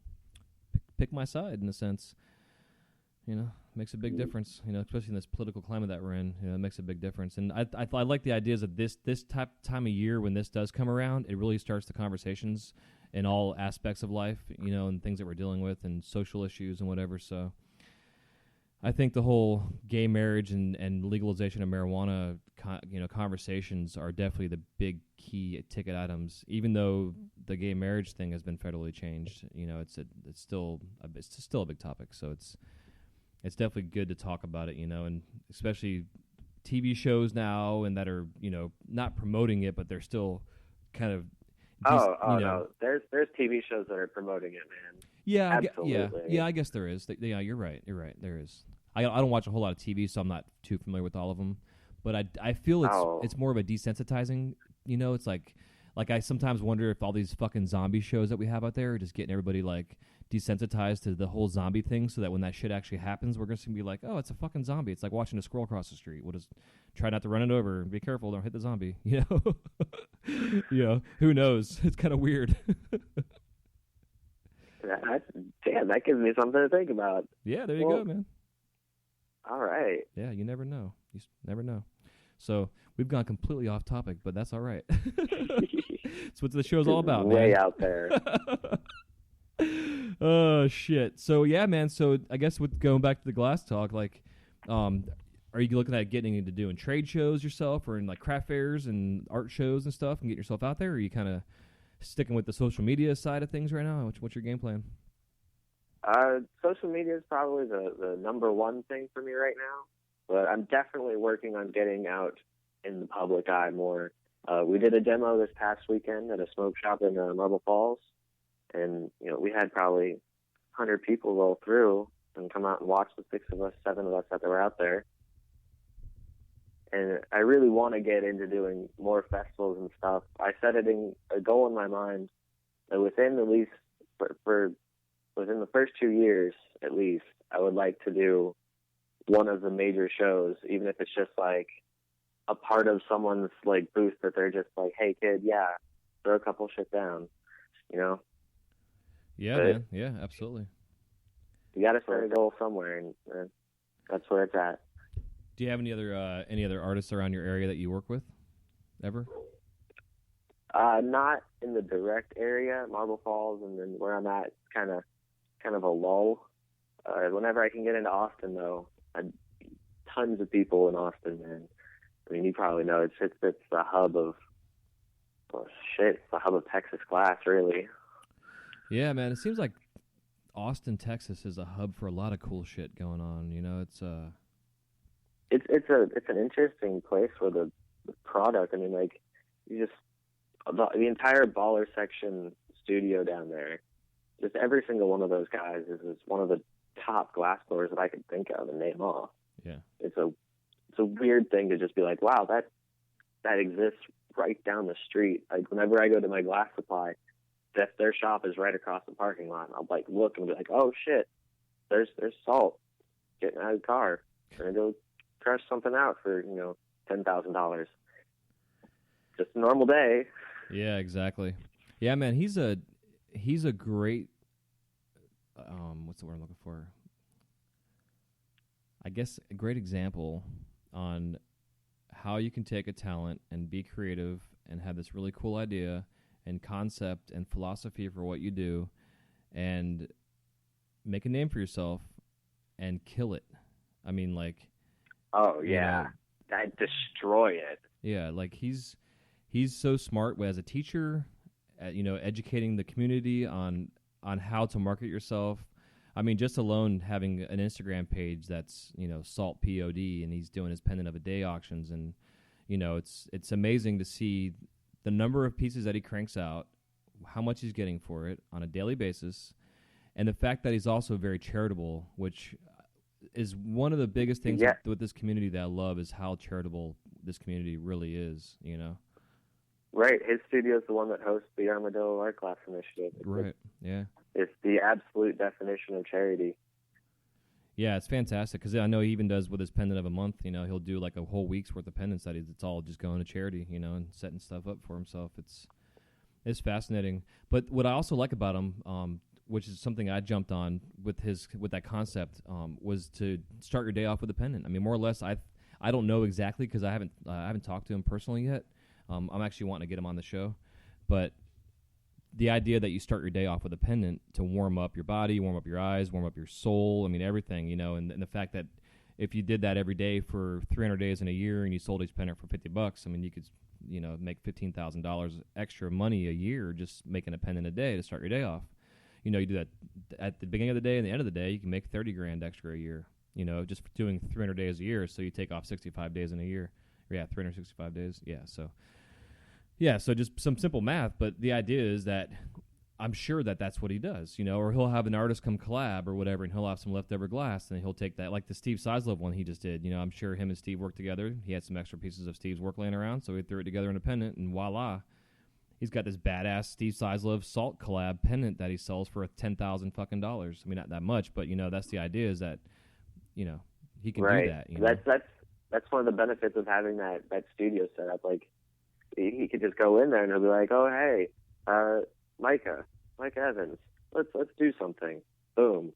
pick my side in a sense. makes a big difference. You know, especially in this political climate that we're in. You know, it makes a big difference. And I like the ideas of this time of year when this does come around. It really starts the conversations in all aspects of life. You know, and things that we're dealing with and social issues and whatever. So, I think the whole gay marriage and legalization of marijuana, conversations are definitely the big key ticket items. Even though the gay marriage thing has been federally changed, you know, it's still a big topic. So it's definitely good to talk about it, you know, and especially TV shows now and that are, you know, not promoting it, but they're still kind of. No, there's TV shows that are promoting it, man. Yeah, absolutely. I guess there is. Yeah, you're right. There is. I don't watch a whole lot of TV, so I'm not too familiar with all of them. But I feel it's more of a desensitizing. You know, it's like I sometimes wonder if all these fucking zombie shows that we have out there are just getting everybody like desensitized to the whole zombie thing, so that when that shit actually happens, we're just gonna be like, oh, it's a fucking zombie. It's like watching a squirrel across the street. We'll just try not to run it over and be careful. Don't hit the zombie. You know, you know, who knows? It's kind of weird. Damn, that gives me something to think about. Yeah, there you go, man. All right. Yeah, you never know. You never know. So we've gone completely off topic, but that's all right. That's what the show's all about, way man. Out there. Oh, shit. So, yeah, man. So I guess with going back to the glass talk, like, are you looking at getting into doing trade shows yourself or in like craft fairs and art shows and stuff and get yourself out there? Or are you kind of sticking with the social media side of things right now? What's your game plan? Social media is probably the number one thing for me right now, but I'm definitely working on getting out in the public eye more. We did a demo this past weekend at a smoke shop in Marble Falls, and you know we had probably 100 people roll through and come out and watch the 7 of us that were out there. And I really want to get into doing more festivals and stuff. I set a goal in my mind that within the first 2 years, at least, I would like to do one of the major shows, even if it's just like a part of someone's like booth that they're just like, hey kid, yeah, throw a couple shit down, you know? Yeah, man. Yeah, absolutely. You got to set a goal somewhere, and that's where it's at. Do you have any other artists around your area that you work with, ever? Not in the direct area, Marble Falls, and then where I'm at, kind of a lull. Whenever I can get into Austin, though, tons of people in Austin, man. I mean, you probably know it's the hub of it's the hub of Texas glass, really. Yeah, man. It seems like Austin, Texas, is a hub for a lot of cool shit going on. You know, it's an interesting place for the product. I mean, like the entire baller section studio down there. Just every single one of those guys is one of the top glass blowers that I could think of and name off. Yeah, it's a weird thing to just be like, wow, that exists right down the street. Like whenever I go to my glass supply, their shop is right across the parking lot. I'll like look and be like, oh shit, there's Salt getting out of the car, gonna go crush something out for $10,000. Just a normal day. Yeah, exactly. Yeah, man, he's a great what's the word I'm looking for? I guess a great example on how you can take a talent and be creative and have this really cool idea and concept and philosophy for what you do and make a name for yourself and kill it. I mean, like, oh yeah, I destroy it. Yeah, like he's so smart as a teacher, educating the community on how to market yourself. I mean, just alone having an Instagram page that's, Salt POD, and he's doing his Pendant of a Day auctions, and it's amazing to see the number of pieces that he cranks out, how much he's getting for it on a daily basis, and the fact that he's also very charitable, which is one of the biggest things with this community that I love, is how charitable this community really is, Right. His studio is the one that hosts the Armadillo Art Class Initiative. Right. Yeah. It's the absolute definition of charity. Yeah, it's fantastic because I know he even does with his pendant of a month. He'll do like a whole week's worth of pendants that it's all just going to charity, and setting stuff up for himself. It's fascinating. But what I also like about him, which is something I jumped on with that concept, was to start your day off with a pendant. I mean, more or less, I don't know exactly because I haven't talked to him personally yet. I'm actually wanting to get him on the show, but the idea that you start your day off with a pendant to warm up your body, warm up your eyes, warm up your soul. I mean, everything, and the fact that if you did that every day for 300 days in a year and you sold each pendant for $50, I mean, you could, make $15,000 extra money a year just making a pendant a day to start your day off. You do that at the beginning of the day and the end of the day, you can make 30 grand extra a year, just for doing 300 days a year. So you take off 65 days in a year. Yeah, 365 days. Yeah, so just some simple math, but the idea is that I'm sure that that's what he does, or he'll have an artist come collab or whatever, and he'll have some leftover glass, and he'll take that, like the Steve Sizlove one he just did. I'm sure him and Steve worked together. He had some extra pieces of Steve's work laying around, so he threw it together in a pendant, and voila, he's got this badass Steve Sizlove salt collab pendant that he sells for $10,000 fucking dollars. I mean, not that much, but that's the idea is that he can do that. That's one of the benefits of having that studio set up. Like, he could just go in there and he'll be like, "Oh, hey, Mike Evans, let's do something." Boom,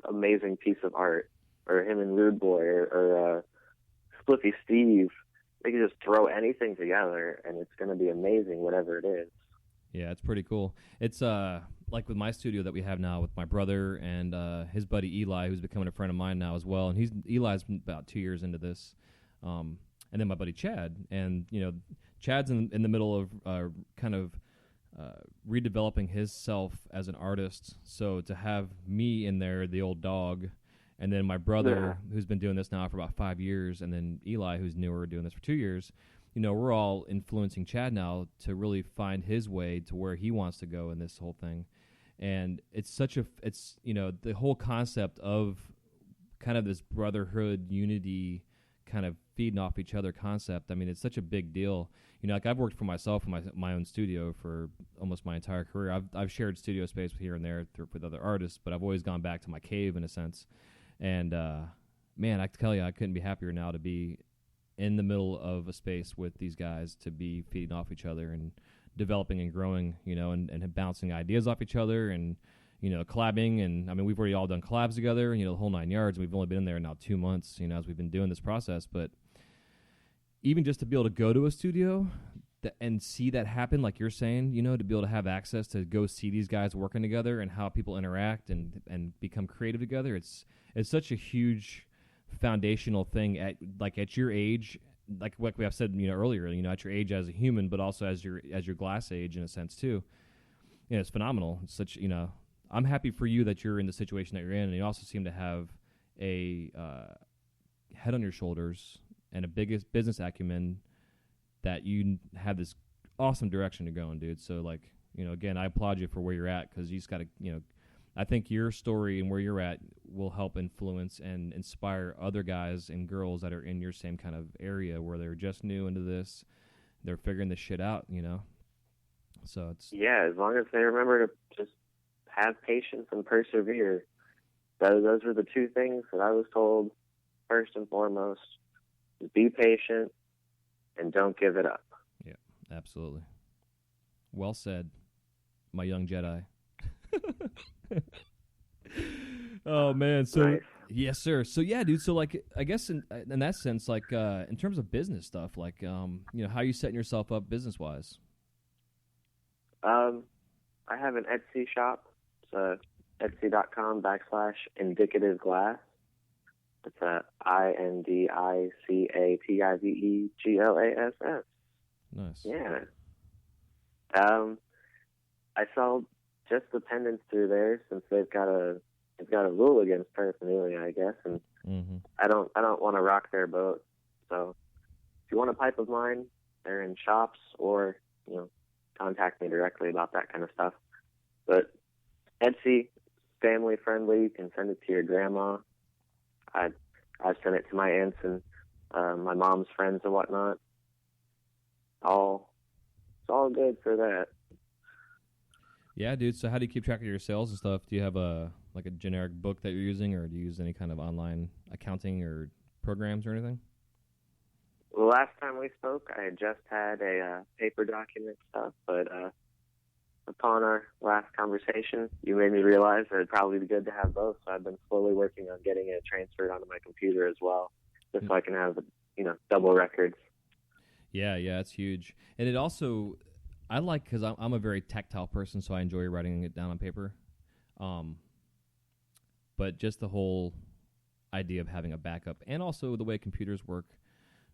amazing piece of art. Or him and Rude Boy or Spliffy Steve. They can just throw anything together and it's going to be amazing, whatever it is. Yeah, it's pretty cool. It's like with my studio that we have now with my brother and his buddy Eli, who's becoming a friend of mine now as well. And Eli's been about 2 years into this. And then my buddy Chad. And, Chad's in the middle of kind of redeveloping his self as an artist. So to have me in there, the old dog, and then my brother, who's been doing this now for about 5 years, and then Eli, who's newer, doing this for 2 years, we're all influencing Chad now to really find his way to where he wants to go in this whole thing. And it's the whole concept of kind of this brotherhood, unity, kind of feeding off each other concept. I mean, it's such a big deal. Like I've worked for myself in my own studio for almost my entire career. I've shared studio space here and there with other artists, but I've always gone back to my cave in a sense. And man, I tell you, I couldn't be happier now to be in the middle of a space with these guys, to be feeding off each other and developing and growing, and bouncing ideas off each other and collabing. And I mean, we've already all done collabs together, the whole 9 yards. We've only been in there now 2 months, as we've been doing this process. But even just to be able to go to a studio and see that happen, like you're saying, to be able to have access to go see these guys working together and how people interact and become creative together, it's such a huge foundational thing at your age, like I've said earlier, at your age as a human, but also as your glass age in a sense too. It's phenomenal. It's such I'm happy for you that you're in the situation that you're in, and you also seem to have a head on your shoulders and a biggest business acumen that you have this awesome direction to go in, dude. So again, I applaud you for where you're at, because you just got to, I think your story and where you're at will help influence and inspire other guys and girls that are in your same kind of area where they're just new into this. They're figuring this shit out, So it's... Yeah, as long as they remember to just have patience and persevere. Those were the two things that I was told first and foremost. Be patient and don't give it up. Yeah, absolutely. Well said, my young Jedi. Oh man, so nice. Yes, sir. So yeah, dude. So I guess in that sense, in terms of business stuff, how are you setting yourself up business wise? I have an Etsy shop. It's etsy.com/indicative glass. It's INDICATIVEGLASS. Nice. Yeah. I sell just the pendants through there, since they've got a rule against paraphernalia, I guess, and I don't want to rock their boat. So if you want a pipe of mine, they're in shops, or contact me directly about that kind of stuff. But Etsy, family friendly. You can send it to your grandma. I've sent it to my aunts and my mom's friends and whatnot. It's all good for that. Yeah, dude. So how do you keep track of your sales and stuff? Do you have a generic book that you're using, or do you use any kind of online accounting or programs or anything? The last time we spoke, I had just had a paper document stuff, but upon our last conversation, you made me realize that it'd probably be good to have both. So I've been slowly working on getting it transferred onto my computer as well, just so I can have, double records. Yeah, it's huge. And it also, I like, because I'm a very tactile person, so I enjoy writing it down on paper. But just the whole idea of having a backup, and also the way computers work,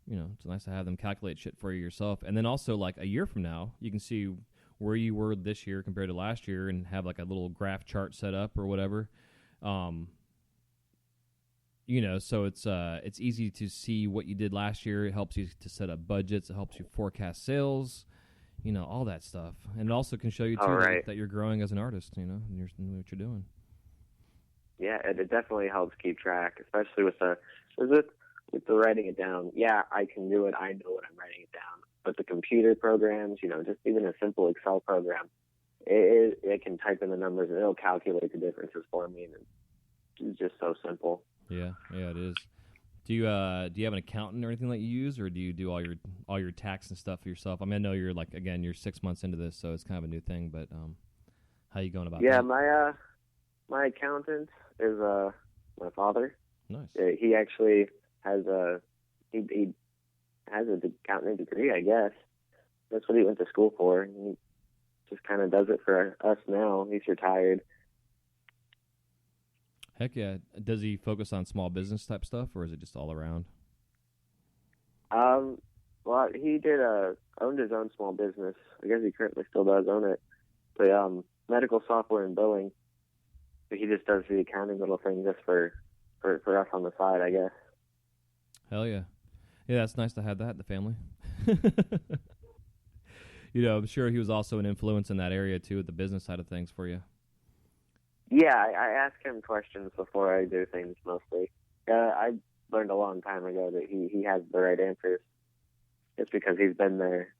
it's nice to have them calculate shit for you yourself. And then also, like, a year from now, you can see where you were this year compared to last year and have, like, a little graph chart set up or whatever. So it's easy to see what you did last year. It helps you to set up budgets. It helps you forecast sales, all that stuff. And it also can show you, too, that you're growing as an artist, and what you're doing. Yeah, it definitely helps keep track, especially with the writing it down. Yeah, I can do it. I know what I'm writing it down. But the computer programs, just even a simple Excel program, it can type in the numbers and it'll calculate the differences for me, and it's just so simple. Yeah, it is. Do you have an accountant or anything that you use, or do you do all your tax and stuff for yourself? I mean, I know you're you're 6 months into this, so it's kind of a new thing. But how you going about that? Yeah, my accountant is my father. Nice. He actually has he has an accounting degree, I guess. That's what he went to school for. And he just kind of does it for us now. He's retired. Heck yeah. Does he focus on small business type stuff, or is it just all around? Well, he owned his own small business. I guess he currently still does own it. But medical software and billing. But he just does the accounting little thing just for us on the side, I guess. Hell yeah. Yeah, it's nice to have that in the family. I'm sure he was also an influence in that area, too, with the business side of things for you. Yeah, I ask him questions before I do things, mostly. I learned a long time ago that he has the right answers. It's because he's been there.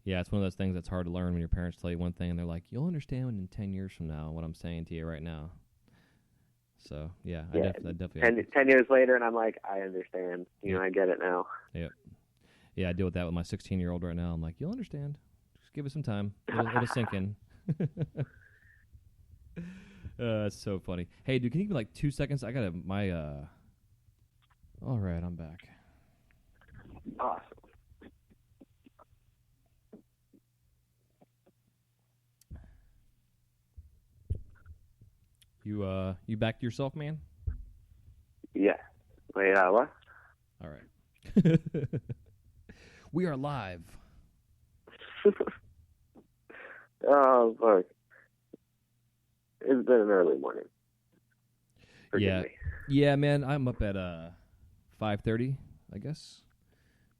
Yeah, it's one of those things that's hard to learn when your parents tell you one thing and they're like, you'll understand in 10 years from now what I'm saying to you right now. So, yeah. I definitely 10 years later, and I'm like, I understand. I get it now. Yep. Yeah, I deal with that with my 16-year-old right now. I'm like, you'll understand. Just give it some time. It'll sink in. That's so funny. Hey, dude, can you give me 2 seconds? I got All right, I'm back. Awesome. You back to yourself, man? Yeah. Wait, what? All right. We are live. Oh, fuck. It's been an early morning. Forgive me. Yeah, man. I'm up at 5:30, I guess,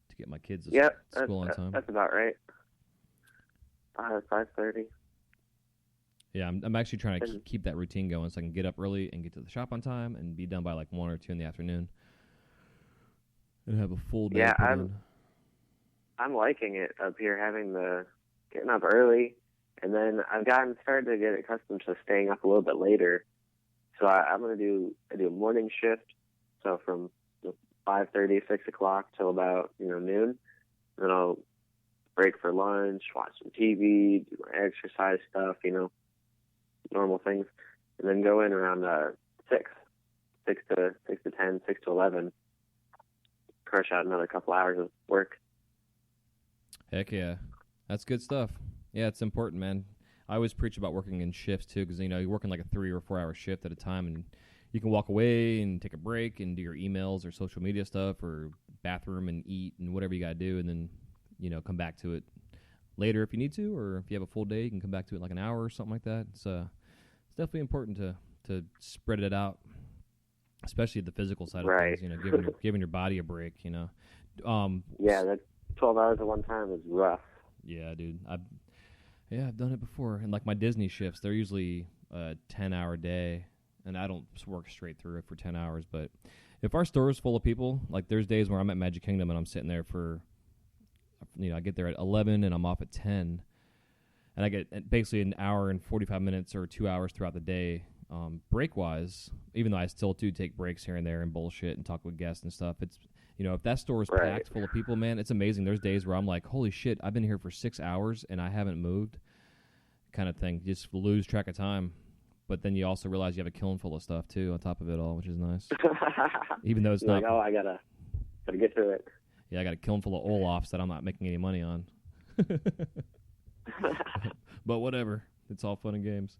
to get my kids to school on time. That's about right. 5:30. Yeah, I'm actually trying to keep that routine going so I can get up early and get to the shop on time and be done by 1 or 2 in the afternoon and have a full day. Yeah, I'm liking it up here, getting up early, and then I've started to get accustomed to staying up a little bit later. So I'm going to do a morning shift, so from 5:30, 6 o'clock till about noon. Then I'll break for lunch, watch some TV, do my exercise stuff, normal things, and then go in around 6 to 10, 6 to 11, crush out another couple hours of work. Heck yeah. That's good stuff. Yeah, it's important, man. I always preach about working in shifts, too, because, you're working a 3 or 4 hour shift at a time, and you can walk away and take a break and do your emails or social media stuff or bathroom and eat and whatever you got to do, and then, come back to it later if you need to, or if you have a full day, you can come back to it an hour or something like that. It's definitely important to spread it out, especially the physical side of things, giving your body a break, Yeah, that 12 hours at one time is rough. Yeah, dude. I've done it before. And my Disney shifts, they're usually a 10-hour day, and I don't work straight through it for 10 hours. But if our store is full of people, there's days where I'm at Magic Kingdom and I'm sitting there for, I get there at 11 and I'm off at 10. And I get basically an hour and 45 minutes or 2 hours throughout the day, break-wise, even though I still do take breaks here and there and bullshit and talk with guests and stuff. It's, if that store is packed full of people, man, it's amazing. There's days where I'm like, holy shit, I've been here for 6 hours and I haven't moved. kind of thing. You just lose track of time. But then you also realize you have a kiln full of stuff, too, on top of it all, which is nice. Even though it's You're not... like, oh, I gotta get to it. Yeah, I got a kiln full of Olafs that I'm not making any money on. But whatever. It's all fun and games.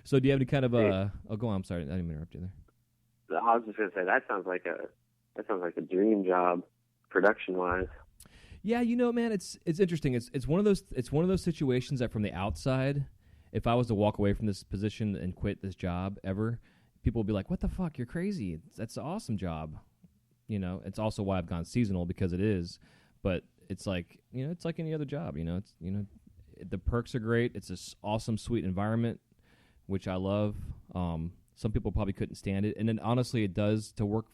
So do you have any kind of... Oh, go on. I'm sorry. I didn't interrupt you there. I was just going to say, that sounds like a dream job, production-wise. Yeah, man, it's interesting. It's one of those situations that from the outside... If I was to walk away from this position and quit this job ever, people would be like, "What the fuck? You're crazy. That's an awesome job." It's also why I've gone seasonal because it is. But it's like, it's like any other job. It's the perks are great. It's this awesome, sweet environment, which I love. Some people probably couldn't stand it, and then honestly, it does to work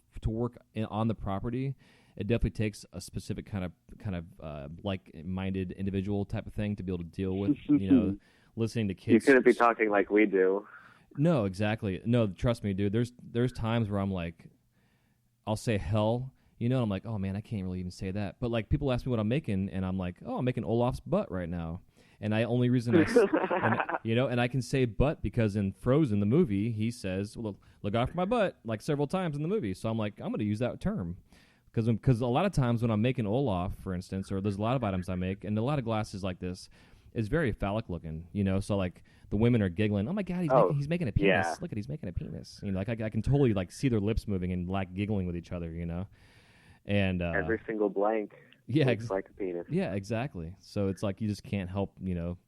on the property. It definitely takes a specific kind of like-minded individual type of thing to be able to deal with. Listening to kids. You couldn't be talking like we do. No, exactly. No, trust me, dude. There's times where I'm like, I'll say hell, and I'm like, oh man, I can't really even say that. But like people ask me what I'm making, and I'm like, oh, I'm making Olaf's butt right now. And and I can say butt because in Frozen, the movie, he says, well, look out for my butt, like several times in the movie. So I'm like, I'm going to use that term. Because a lot of times when I'm making Olaf, for instance, or there's a lot of items I make, and a lot of glasses like this, it's very phallic looking, So like the women are giggling. Oh my God, he's making a penis. Yeah. Look at he's making a penis. Like I can totally like see their lips moving and like giggling with each other. And every single blank. Looks like a penis. Yeah, exactly. So it's like you just can't help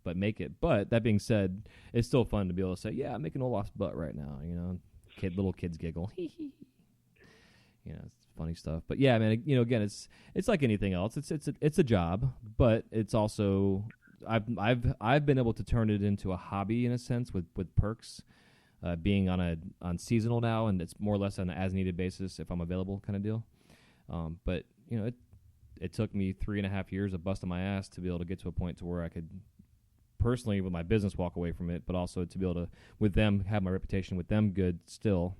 but make it. But that being said, it's still fun to be able to say, yeah, I'm making Olaf's butt right now. Little kids giggle. It's funny stuff. But yeah, man. Again, it's like anything else. It's a job, but it's also. I've been able to turn it into a hobby in a sense with perks, being on seasonal now, and it's more or less on an as needed basis if I'm available kind of deal. But it took me 3.5 years of busting my ass to be able to get to a point to where I could personally with my business walk away from it, but also to be able to with them have my reputation with them good still,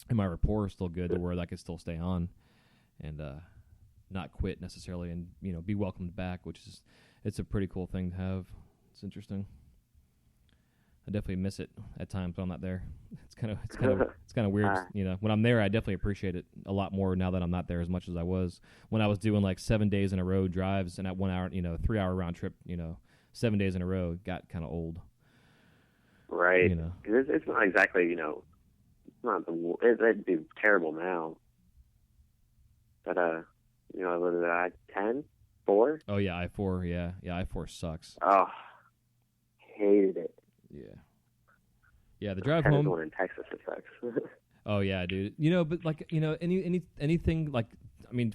and my rapport still good to where I could still stay on, and not quit necessarily, and be welcomed back, which is. It's a pretty cool thing to have. It's interesting. I definitely miss it at times when I'm not there. It's kind of weird. When I'm there, I definitely appreciate it a lot more now that I'm not there as much as I was when I was doing like 7 days in a row drives and at 1 hour, 3 hour round trip. 7 days in a row got kind of old. Right. It's not exactly. It's not it'd be terrible now. But what is that? 10. 4? Oh yeah, I-4. Yeah, I-4 sucks. Oh, hated it. Yeah. The drive home. One in Texas, it sucks. Oh yeah, dude. But like anything like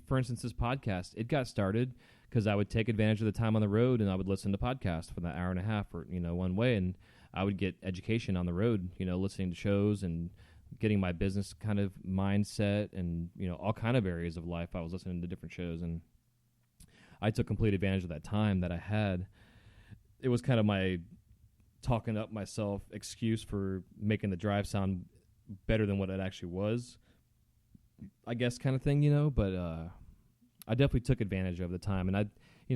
for instance, this podcast, it got started because I would take advantage of the time on the road and I would listen to podcasts for that hour and a half or one way, and I would get education on the road. Listening to shows and getting my business kind of mindset and all kind of areas of life. I was listening to different shows and. I took complete advantage of that time that I had. It was kind of my talking up myself excuse for making the drive sound better than what it actually was, I guess, kind of thing, But I definitely took advantage of the time, and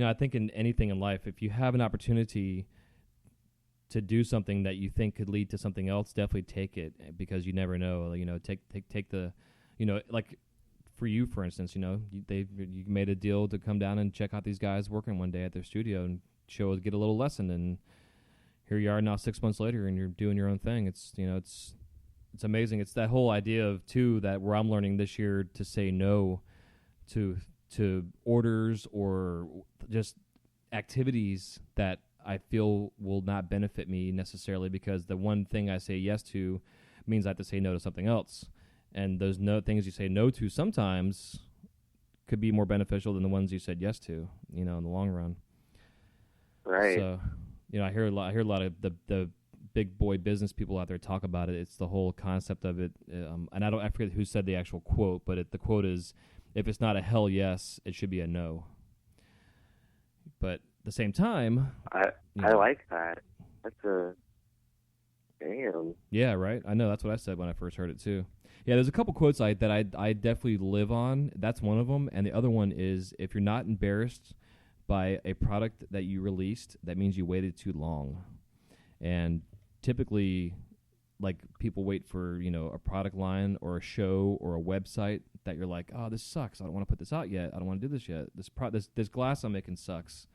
I think in anything in life, if you have an opportunity to do something that you think could lead to something else, definitely take it because you never know. Take the, like. For you, for instance, you made a deal to come down and check out these guys working one day at their studio and get a little lesson, and here you are now 6 months later, and you're doing your own thing. It's amazing. It's that whole idea of too that where I'm learning this year to say no to orders or just activities that I feel will not benefit me necessarily because the one thing I say yes to means I have to say no to something else. And those things you say no to sometimes could be more beneficial than the ones you said yes to, in the long run. Right. So, I hear a lot of the big boy business people out there talk about it. It's the whole concept of it. And I forget who said the actual quote, but the quote is, if it's not a hell yes, it should be a no. But at the same time... I like that. That's a... Damn. Yeah, right? I know. That's what I said when I first heard it, too. Yeah, there's a couple quotes that I definitely live on. That's one of them. And the other one is, if you're not embarrassed by a product that you released, that means you waited too long. And typically, like, people wait for, a product line or a show or a website that you're like, oh, this sucks. I don't want to put this out yet. I don't want to do this yet. This glass I'm making sucks.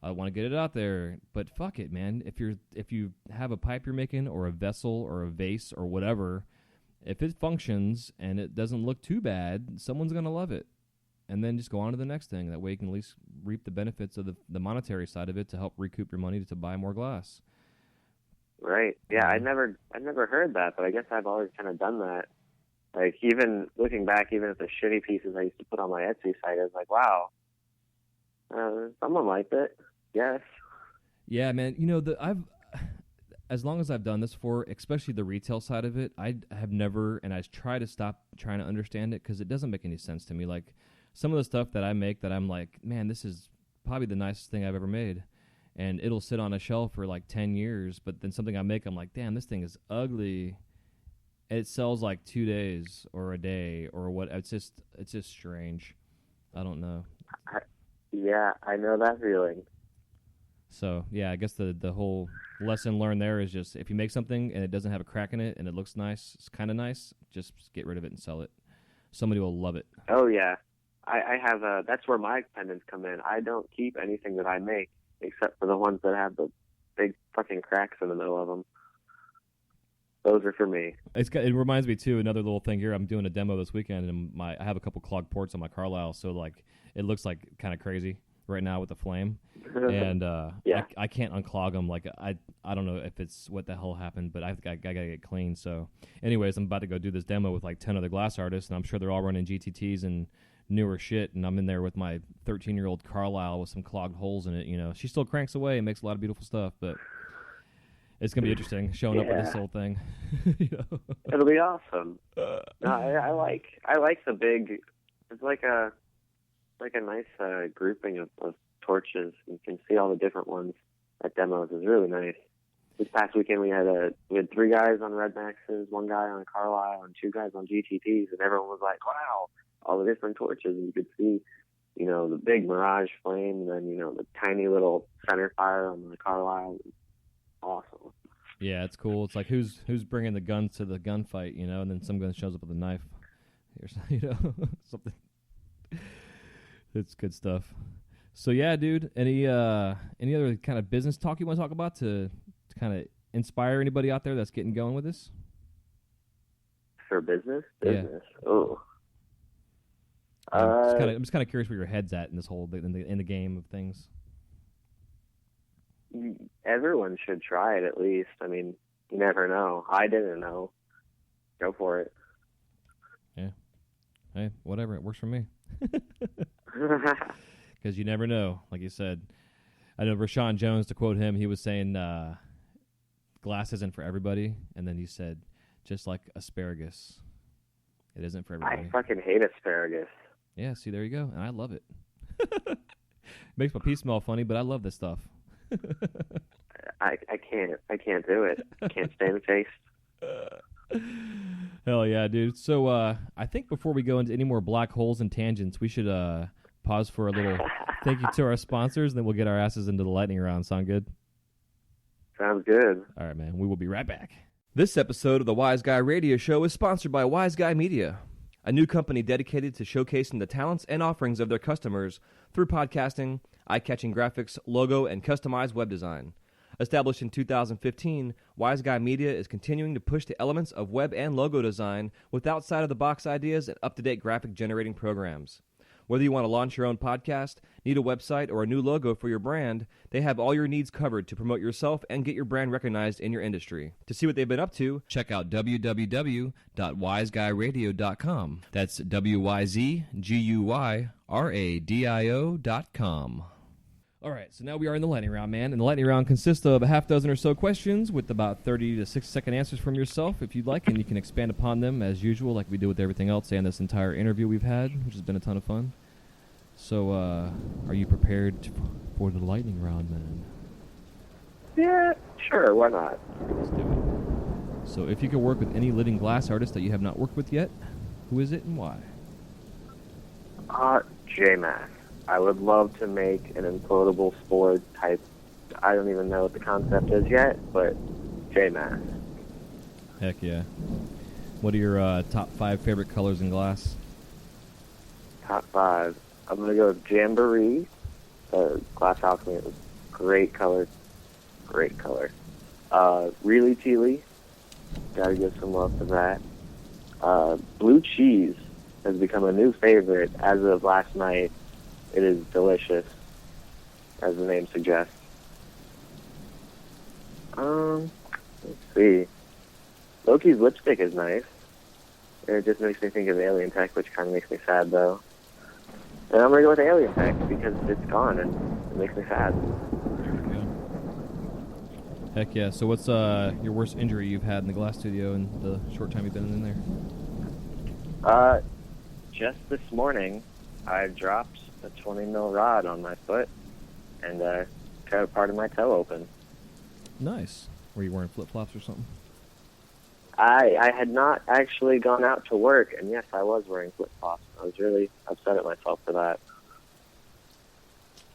I want to get it out there. But fuck it, man. If you have a pipe you're making or a vessel or a vase or whatever, if it functions and it doesn't look too bad, someone's going to love it. And then just go on to the next thing. That way you can at least reap the benefits of the monetary side of it to help recoup your money to buy more glass. Right. Yeah, I never heard that, but I guess I've always kind of done that. Like, even looking back, even at the shitty pieces I used to put on my Etsy site, I was like, wow, someone liked it. Yes. Yeah, man. As long as I've done this for, especially the retail side of it, I have never, and I try to stop trying to understand it because it doesn't make any sense to me. Like, some of the stuff that I make that I'm like, man, this is probably the nicest thing I've ever made. And it'll sit on a shelf for like 10 years, but then something I make, I'm like, damn, this thing is ugly. It sells like 2 days or a day or what. It's just strange. I don't know. Yeah, I know that feeling. So, yeah, I guess the whole lesson learned there is just if you make something and it doesn't have a crack in it and it looks nice, it's kind of nice, just get rid of it and sell it. Somebody will love it. Oh, yeah. I have that's where my pendants come in. I don't keep anything that I make except for the ones that have the big fucking cracks in the middle of them. Those are for me. It reminds me, too, another little thing here. I'm doing a demo this weekend, and I have a couple clogged ports on my Carlisle, so like it looks like kind of crazy right now with the flame. And yeah. I can't unclog them. Like, I don't know if it's what the hell happened, but I got to get clean. So anyways, I'm about to go do this demo with like 10 other glass artists, and I'm sure they're all running GTTs and newer shit, and I'm in there with my 13-year-old Carlisle with some clogged holes in it. She still cranks away and makes a lot of beautiful stuff, but it's gonna be interesting showing up with this whole thing. It'll be awesome. No, I like the big. It's like a nice grouping of torches. You can see all the different ones at demos. It's really nice. This past weekend we had 3 guys on Red Maxes, 1 guy on a Carlisle, and 2 guys on GTTs, and everyone was like, "Wow, all the different torches." And you could see, the big Mirage flame, and then the tiny little center fire on the Carlisle. Awesome. Yeah, it's cool. It's like who's bringing the guns to the gunfight, and then some gun shows up with a knife, something. It's good stuff. So yeah, dude. Any other kind of business talk you want to talk about to kind of inspire anybody out there that's getting going with this? For business. Yeah. Oh. I'm just kind of curious where your head's at in this whole in the game of things. Everyone should try it at least. I mean, you never know. I didn't know. Go for it. Yeah. Hey, whatever. It works for me. Because you never know. Like you said, I know Rashawn Jones, to quote him, he was saying glass isn't for everybody. And then he said, just like asparagus, it isn't for everybody. I fucking hate asparagus. Yeah, see, there you go. And I love it. Makes my pee smell funny, but I love this stuff. I can't do it. I can't stand the taste. Hell yeah, dude. So I think before we go into any more black holes and tangents, we should pause for a little thank you to our sponsors, and then we'll get our asses into the lightning round. Sound good? Sounds good. All right, man. We will be right back. This episode of the Wise Guy Radio Show is sponsored by Wise Guy Media, a new company dedicated to showcasing the talents and offerings of their customers through podcasting, eye-catching graphics, logo, and customized web design. Established in 2015, Wise Guy Media is continuing to push the elements of web and logo design with outside-of-the-box ideas and up-to-date graphic-generating programs. Whether you want to launch your own podcast, need a website, or a new logo for your brand, they have all your needs covered to promote yourself and get your brand recognized in your industry. To see what they've been up to, check out www.wiseguyradio.com. That's WYZGUYRADIO.com. All right, so now we are in the lightning round, man. And the lightning round consists of a half dozen or so questions with about 30 to 60-second answers from yourself, if you'd like, and you can expand upon them as usual, like we do with everything else and this entire interview we've had, which has been a ton of fun. So, are you prepared for the lightning round, man? Yeah, sure, why not? All right, let's do it. So, if you could work with any living glass artist that you have not worked with yet, who is it and why? J-Mac. I would love to make an implodable spore type I don't even know what the concept is yet, but J-Mass. Heck yeah. What are your top 5 favorite colors in glass? Top 5. I'm going to go with Jamboree. Glass acumen is great color. Great color. Really Tealy. Gotta give some love to that. Blue cheese has become a new favorite as of last night. It is delicious, as the name suggests. Let's see. Loki's lipstick is nice. It just makes me think of Alien Tech, which kind of makes me sad, though. And I'm going to go with Alien Tech because it's gone and it makes me sad. Yeah. Heck yeah. So what's your worst injury you've had in the glass studio in the short time you've been in there? Just this morning, I dropped a 20 mil rod on my foot and cut a part of my toe open. Nice. Were you wearing flip-flops or something? I had not actually gone out to work, and yes, I was wearing flip-flops. I was really upset at myself for that.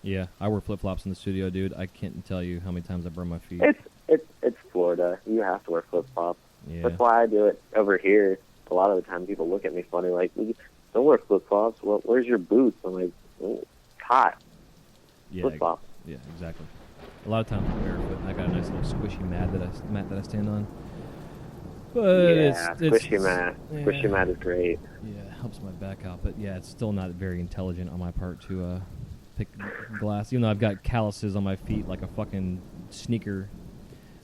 Yeah, I wear flip-flops in the studio, dude. I can't tell you how many times I burn my feet. It's Florida. You have to wear flip-flops. Yeah. That's why I do it over here. A lot of the time, people look at me funny, like, don't wear flip-flops. Well, where's your boots? I'm like, it's hot. Yeah, Flip-flops. Yeah, exactly. A lot of times I'm barefoot, and I got a nice little squishy mat that I stand on. But yeah, squishy mat. Yeah. Squishy mat is great. Yeah, it helps my back out. But yeah, it's still not very intelligent on my part to pick glass. Even though I've got calluses on my feet like a fucking sneaker,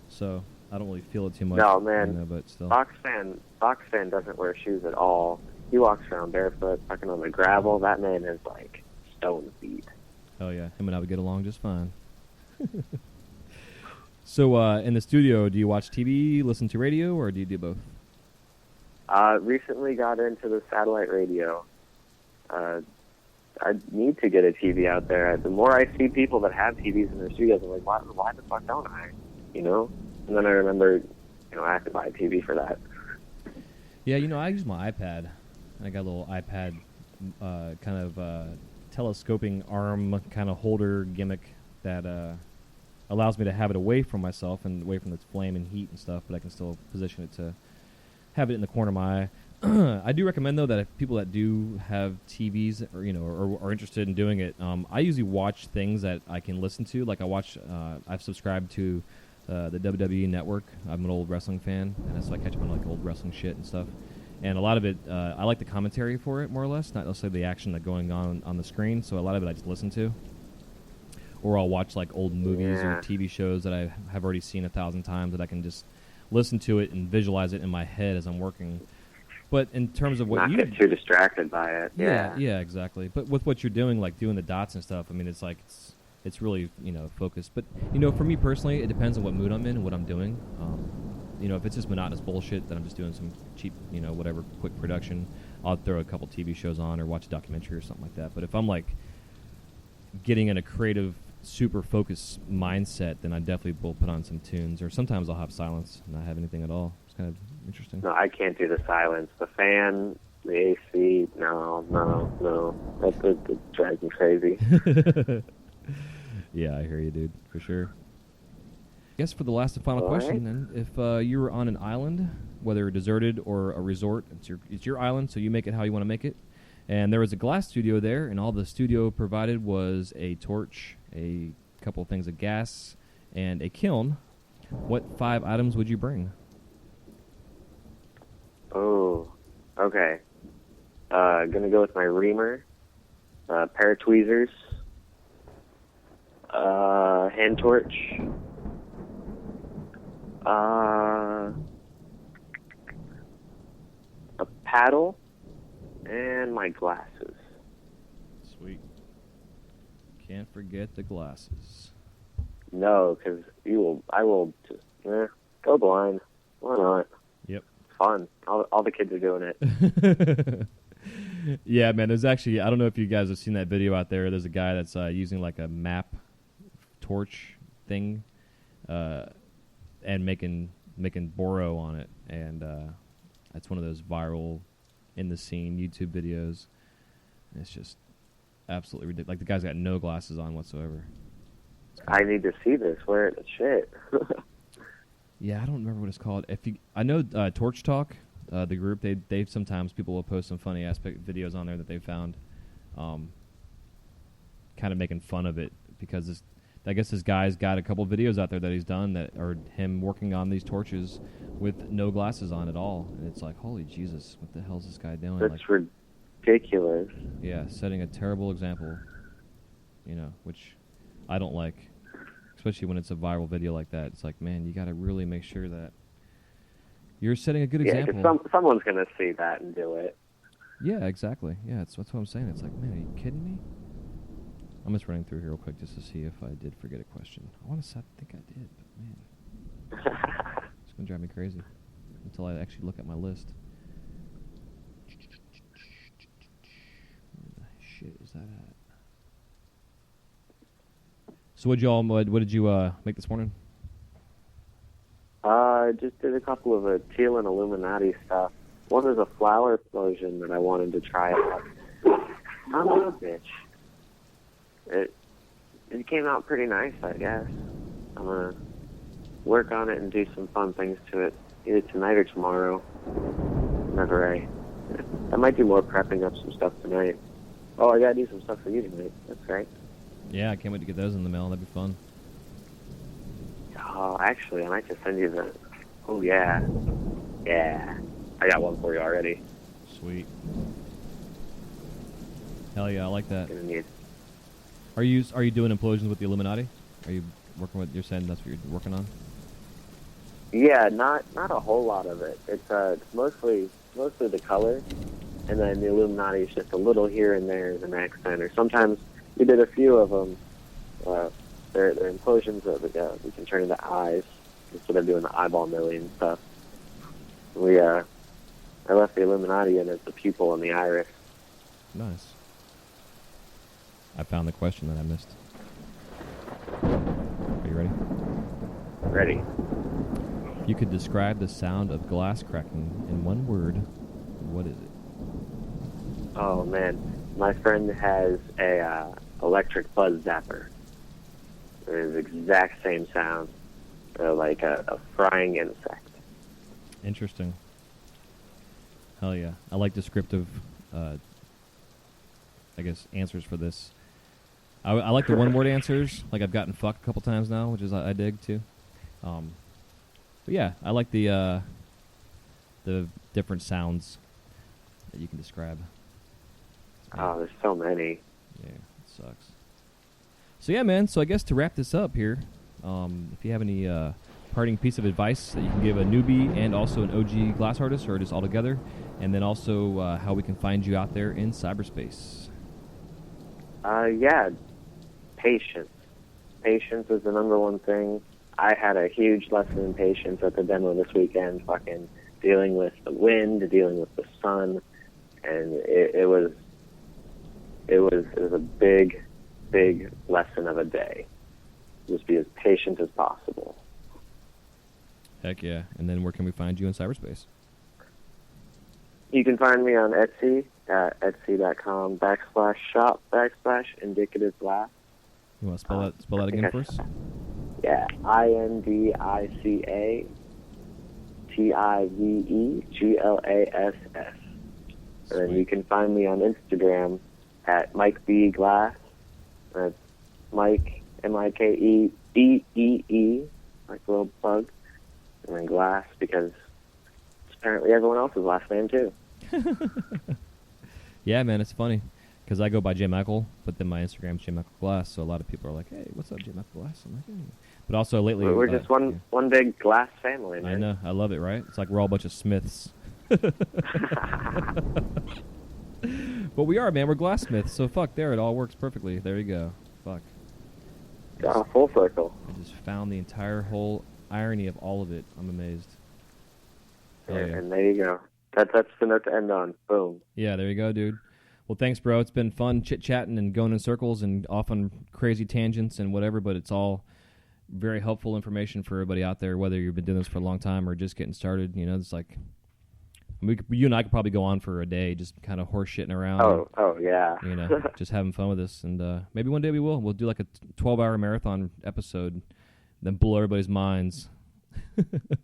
so I don't really feel it too much. No, man. You know, but still. Fox fan doesn't wear shoes at all. He walks around barefoot, fucking on the gravel. That man is like stone feet. Oh yeah, him and I would get along just fine. So, in the studio, do you watch TV, listen to radio, or do you do both? Recently got into the satellite radio. I need to get a TV out there. The more I see people that have TVs in their studios, I'm like, why the fuck don't I? You know? And then I remember, I have to buy a TV for that. Yeah, I use my iPad. I got a little iPad kind of telescoping arm kind of holder gimmick that allows me to have it away from myself and away from its flame and heat and stuff, but I can still position it to have it in the corner of my eye. I do recommend, though, that if people that do have TVs or are interested in doing it, I usually watch things that I can listen to. Like I've subscribed to the WWE Network. I'm an old wrestling fan, and so I catch up on like old wrestling shit and stuff. And a lot of it, I like the commentary for it, more or less, not necessarily the action that's going on the screen. So a lot of it I just listen to. Or I'll watch like old movies or TV shows that I have already seen 1,000 times that I can just listen to it and visualize it in my head as I'm working. But in terms of what not get too distracted by it. Yeah, exactly. But with what you're doing, like doing the dots and stuff, I mean, it's like it's really focused. But for me personally, it depends on what mood I'm in and what I'm doing. If it's just monotonous bullshit, then I'm just doing some cheap, whatever quick production. I'll throw a couple TV shows on or watch a documentary or something like that. But if I'm like getting in a creative, super focused mindset, then I definitely will put on some tunes. Or sometimes I'll have silence and not have anything at all. It's kind of interesting. No, I can't do the silence. The fan, the AC, no. That drives me crazy. Yeah, I hear you, dude, for sure. I guess for the last and final question, then, if you were on an island, whether deserted or a resort, it's your island, so you make it how you want to make it. And there was a glass studio there, and all the studio provided was a torch, a couple of things of gas, and a kiln. What 5 items would you bring? Oh, okay. Gonna go with my reamer, pair of tweezers, hand torch, a paddle, and my glasses. Sweet. Can't forget the glasses. No, because I will just go blind. Why not? Yep. Fun. All the kids are doing it. Yeah, man. There's actually, I don't know if you guys have seen that video out there. There's a guy that's using like a map torch thing and making boro on it. And it's one of those viral in the scene YouTube videos. It's just absolutely ridiculous. Like the guy's got no glasses on whatsoever. I need to see this. Where shit. Yeah, I don't remember what it's called. I know Torch Talk, the group. They sometimes people will post some funny aspect videos on there that they found, kind of making fun of it because I guess this guy's got a couple videos out there that he's done that are him working on these torches with no glasses on at all, and it's like, holy Jesus, what the hell's this guy doing? That's ridiculous. Yeah, setting a terrible example, which I don't like. Especially when it's a viral video like that. It's like, man, you got to really make sure that you're setting a good example. Yeah, because someone's going to see that and do it. Yeah, exactly. Yeah, that's what I'm saying. It's like, man, are you kidding me? I'm just running through here real quick just to see if I did forget a question. I think I did, but man. It's going to drive me crazy until I actually look at my list. Where the shit is that at? So what did you make this morning? I just did a couple of teal and Illuminati stuff. One is a flower explosion that I wanted to try out. Son of a bitch. It came out pretty nice, I guess. I'm going to work on it and do some fun things to it, either tonight or tomorrow. I might do more prepping up some stuff tonight. Oh, I got to do some stuff for you tonight. That's great. Yeah, I can't wait to get those in the mail. That'd be fun. Oh, actually, I might just send you the... Oh, yeah. Yeah. I got one for you already. Sweet. Hell yeah, I like that. Gonna need... Are you doing implosions with the Illuminati? Are you working with... You're saying that's what you're working on? Yeah, not a whole lot of it. It's mostly the color, and then the Illuminati is just a little here and there as an accent. Or sometimes... We did a few of them. They're implosions that we can turn into eyes instead of doing the eyeball milling and stuff. I left the Illuminati in as the pupil and the iris. Nice. I found the question that I missed. Are you ready? Ready. If you could describe the sound of glass cracking in one word, what is it? Oh, man. My friend has a electric buzz zapper. It is the exact same sound, like a frying insect. Interesting. Hell yeah. I like descriptive, answers for this. I like the one-word answers. Like I've gotten fucked a couple times now, which is I dig too. But yeah, I like the different sounds that you can describe. Oh, there's so many. Yeah, it sucks. So yeah, man. So I guess to wrap this up here, if you have any parting piece of advice that you can give a newbie and also an OG glass artist, or just all together, and then also how we can find you out there in cyberspace. Yeah, patience. Patience is the number one thing. I had a huge lesson in patience at the demo this weekend. Fucking dealing with the wind, dealing with the sun, and it was a big lesson of a day. Just be as patient as possible. Heck yeah. And then where can we find you in cyberspace? You can find me on Etsy at etsy.com/shop/indicative glass. You want to spell that again for us? Yeah, INDICATIVEGLASS. And then you can find me on Instagram at Mike B. Glass. That's Mike, MikeEEE, like a little bug. And then Glass, because apparently everyone else's last name, too. Yeah, man, it's funny. Because I go by J. Michael, but then my Instagram's J. Michael Glass, so a lot of people are like, hey, what's up, J. Michael Glass? I'm like, hey. But also lately... We're just one big Glass family, man. I know. I love it, right? It's like we're all a bunch of Smiths. But we are, man. We're glassmiths, so fuck there. It all works perfectly. There you go. Fuck. Full circle. I just found the entire whole irony of all of it. I'm amazed. Yeah. And there you go. That's the note to end on. Boom. Yeah, there you go, dude. Well, thanks, bro. It's been fun chit-chatting and going in circles and off on crazy tangents and whatever, but it's all very helpful information for everybody out there, whether you've been doing this for a long time or just getting started. You know, it's like You and I could probably go on for a day, just kind of horse shitting around. Oh yeah. You know, just having fun with this, and maybe one day we will. We'll do like a 12-hour marathon episode, then blow everybody's minds.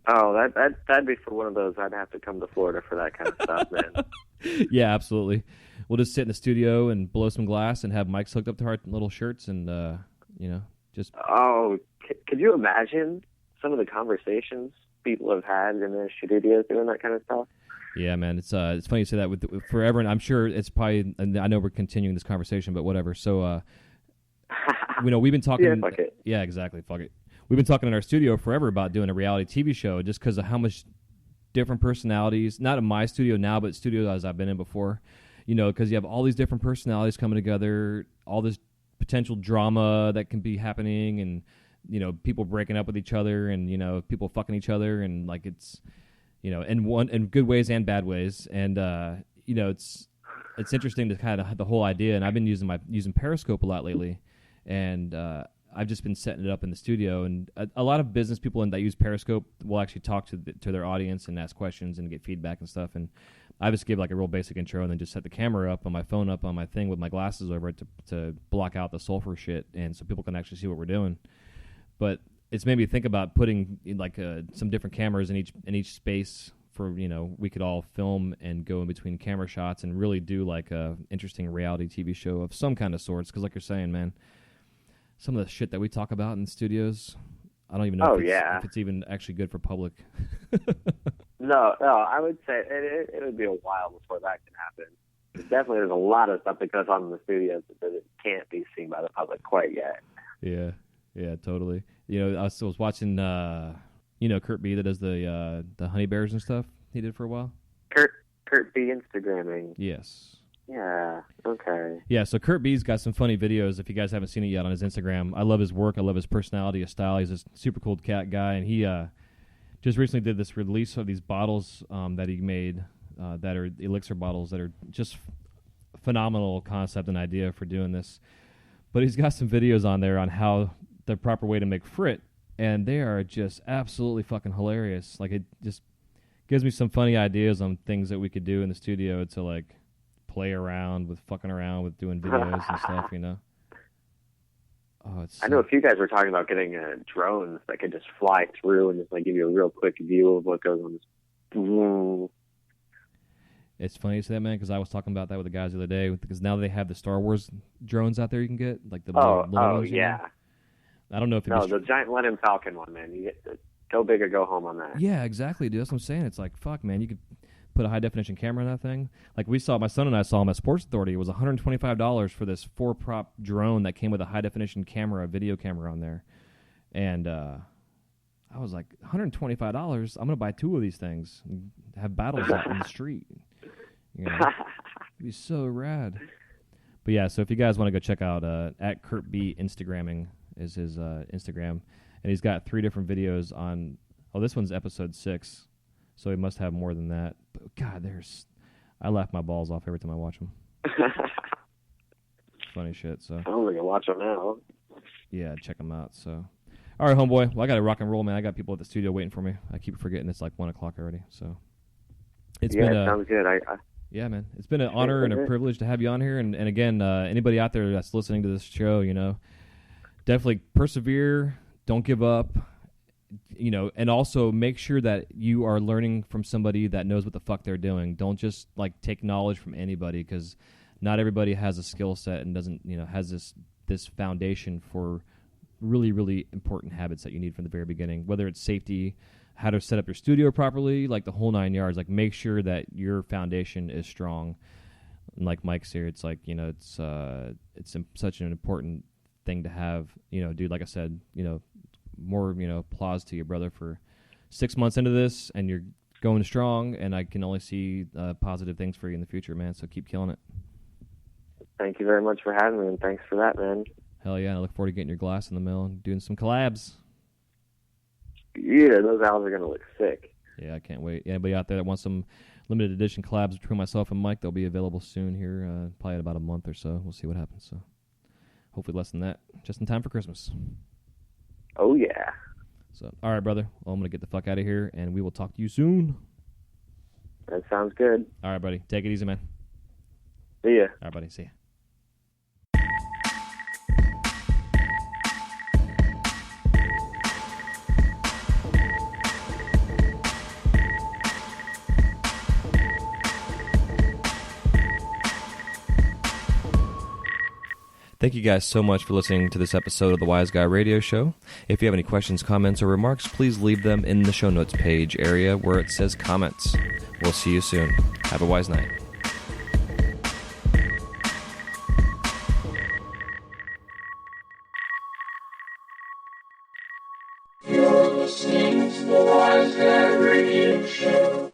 Oh, that'd be for one of those. I'd have to come to Florida for that kind of stuff, man. Yeah, absolutely. We'll just sit in the studio and blow some glass and have mics hooked up to our little shirts, and you know, just. Oh, could you imagine some of the conversations people have had in their studios doing that kind of stuff? Yeah, man, it's funny you say that with forever, and I'm sure it's probably. And I know we're continuing this conversation, but whatever. So, you know, we've been talking. Yeah, fuck it. Yeah, exactly. Fuck it. We've been talking in our studio forever about doing a reality TV show, just because of how much different personalities. Not in my studio now, but studios I've been in before. You know, because you have all these different personalities coming together, all this potential drama that can be happening, and you know, people breaking up with each other, and you know, people fucking each other, and like it's. You know, in good ways and bad ways, and you know, it's interesting to kind of have the whole idea. And I've been using Periscope a lot lately, and I've just been setting it up in the studio. And a lot of business people that use Periscope will actually talk to their audience and ask questions and get feedback and stuff. And I just give like a real basic intro and then just set the camera up on my phone up on my thing with my glasses over it to block out the sulfur shit, and so people can actually see what we're doing. But it's made me think about putting like some different cameras in each space for, you know, we could all film and go in between camera shots and really do like a interesting reality TV show of some kind of sorts. Because like you're saying, man, some of the shit that we talk about in studios, I don't even know if it's even actually good for public. No, I would say it would be a while before that can happen. Definitely, there's a lot of stuff that goes on in the studios that it can't be seen by the public quite yet. Yeah, totally. You know, I was watching, you know, Kurt B that does the honey bears and stuff. He did for a while. Kurt B Instagramming. Yes. Yeah. Okay. Yeah. So Kurt B's got some funny videos. If you guys haven't seen it yet on his Instagram, I love his work. I love his personality, his style. He's a super cool cat guy, and he just recently did this release of these bottles that he made that are elixir bottles that are just phenomenal concept and idea for doing this. But he's got some videos on there on how the proper way to make frit, and they are just absolutely fucking hilarious. Like, it just gives me some funny ideas on things that we could do in the studio to like play around with, fucking around with doing videos and stuff, you know. Oh, I know a few guys were talking about getting drones that could just fly through and just like give you a real quick view of what goes on. It's funny you say that, man, because I was talking about that with the guys the other day. Because now they have the Star Wars drones out there you can get, like the little ones, yeah. You know? I don't know if the giant Lennon Falcon one, man. You get go big or go home on that. Yeah, exactly, dude. That's what I'm saying. It's like, fuck, man. You could put a high definition camera on that thing. Like my son and I saw him at Sports Authority. It was $125 for this 4-prop drone that came with a high definition camera, a video camera on there, and I was like, $125. I'm gonna buy 2 of these things and have battles out in the street. You know, it'd be so rad. But yeah, so if you guys want to go check out at Kurt B Instagramming is his Instagram, and he's got 3 different videos on. Oh, this one's episode 6, so he must have more than that. But God, I laugh my balls off every time I watch them. Funny shit. So I don't think I watch them now. Yeah, check them out. So, all right, homeboy. Well, I got to rock and roll, man. I got people at the studio waiting for me. I keep forgetting it's like 1 o'clock already. So it's been sounds good. Yeah, man. It's been an honor and a privilege to have you on here. And again, anybody out there that's listening to this show, you know, definitely persevere. Don't give up. You know, and also make sure that you are learning from somebody that knows what the fuck they're doing. Don't just like take knowledge from anybody, because not everybody has a skill set and doesn't, you know, has this foundation for really, really important habits that you need from the very beginning, whether it's safety, how to set up your studio properly, like the whole 9 yards. Like, make sure that your foundation is strong. And like Mike's here, it's like, you know, it's such an important thing to have, you know, dude. Like I said, you know, more, you know, applause to your brother for 6 months into this, and you're going strong, and I can only see positive things for you in the future, man. So keep killing it. Thank you very much for having me, and thanks for that, man. Hell yeah, I look forward to getting your glass in the mail and doing some collabs. Yeah, those owls are going to look sick. Yeah, I can't wait. Anybody out there that wants some limited edition collabs between myself and Mike, they'll be available soon here, probably in about a month or so. We'll see what happens. So hopefully less than that, just in time for Christmas. Oh, yeah. So, all right, brother. Well, I'm going to get the fuck out of here, and we will talk to you soon. That sounds good. All right, buddy. Take it easy, man. See ya. All right, buddy. See ya. Thank you guys so much for listening to this episode of the Wise Guy Radio Show. If you have any questions, comments, or remarks, please leave them in the show notes page area where it says comments. We'll see you soon. Have a wise night.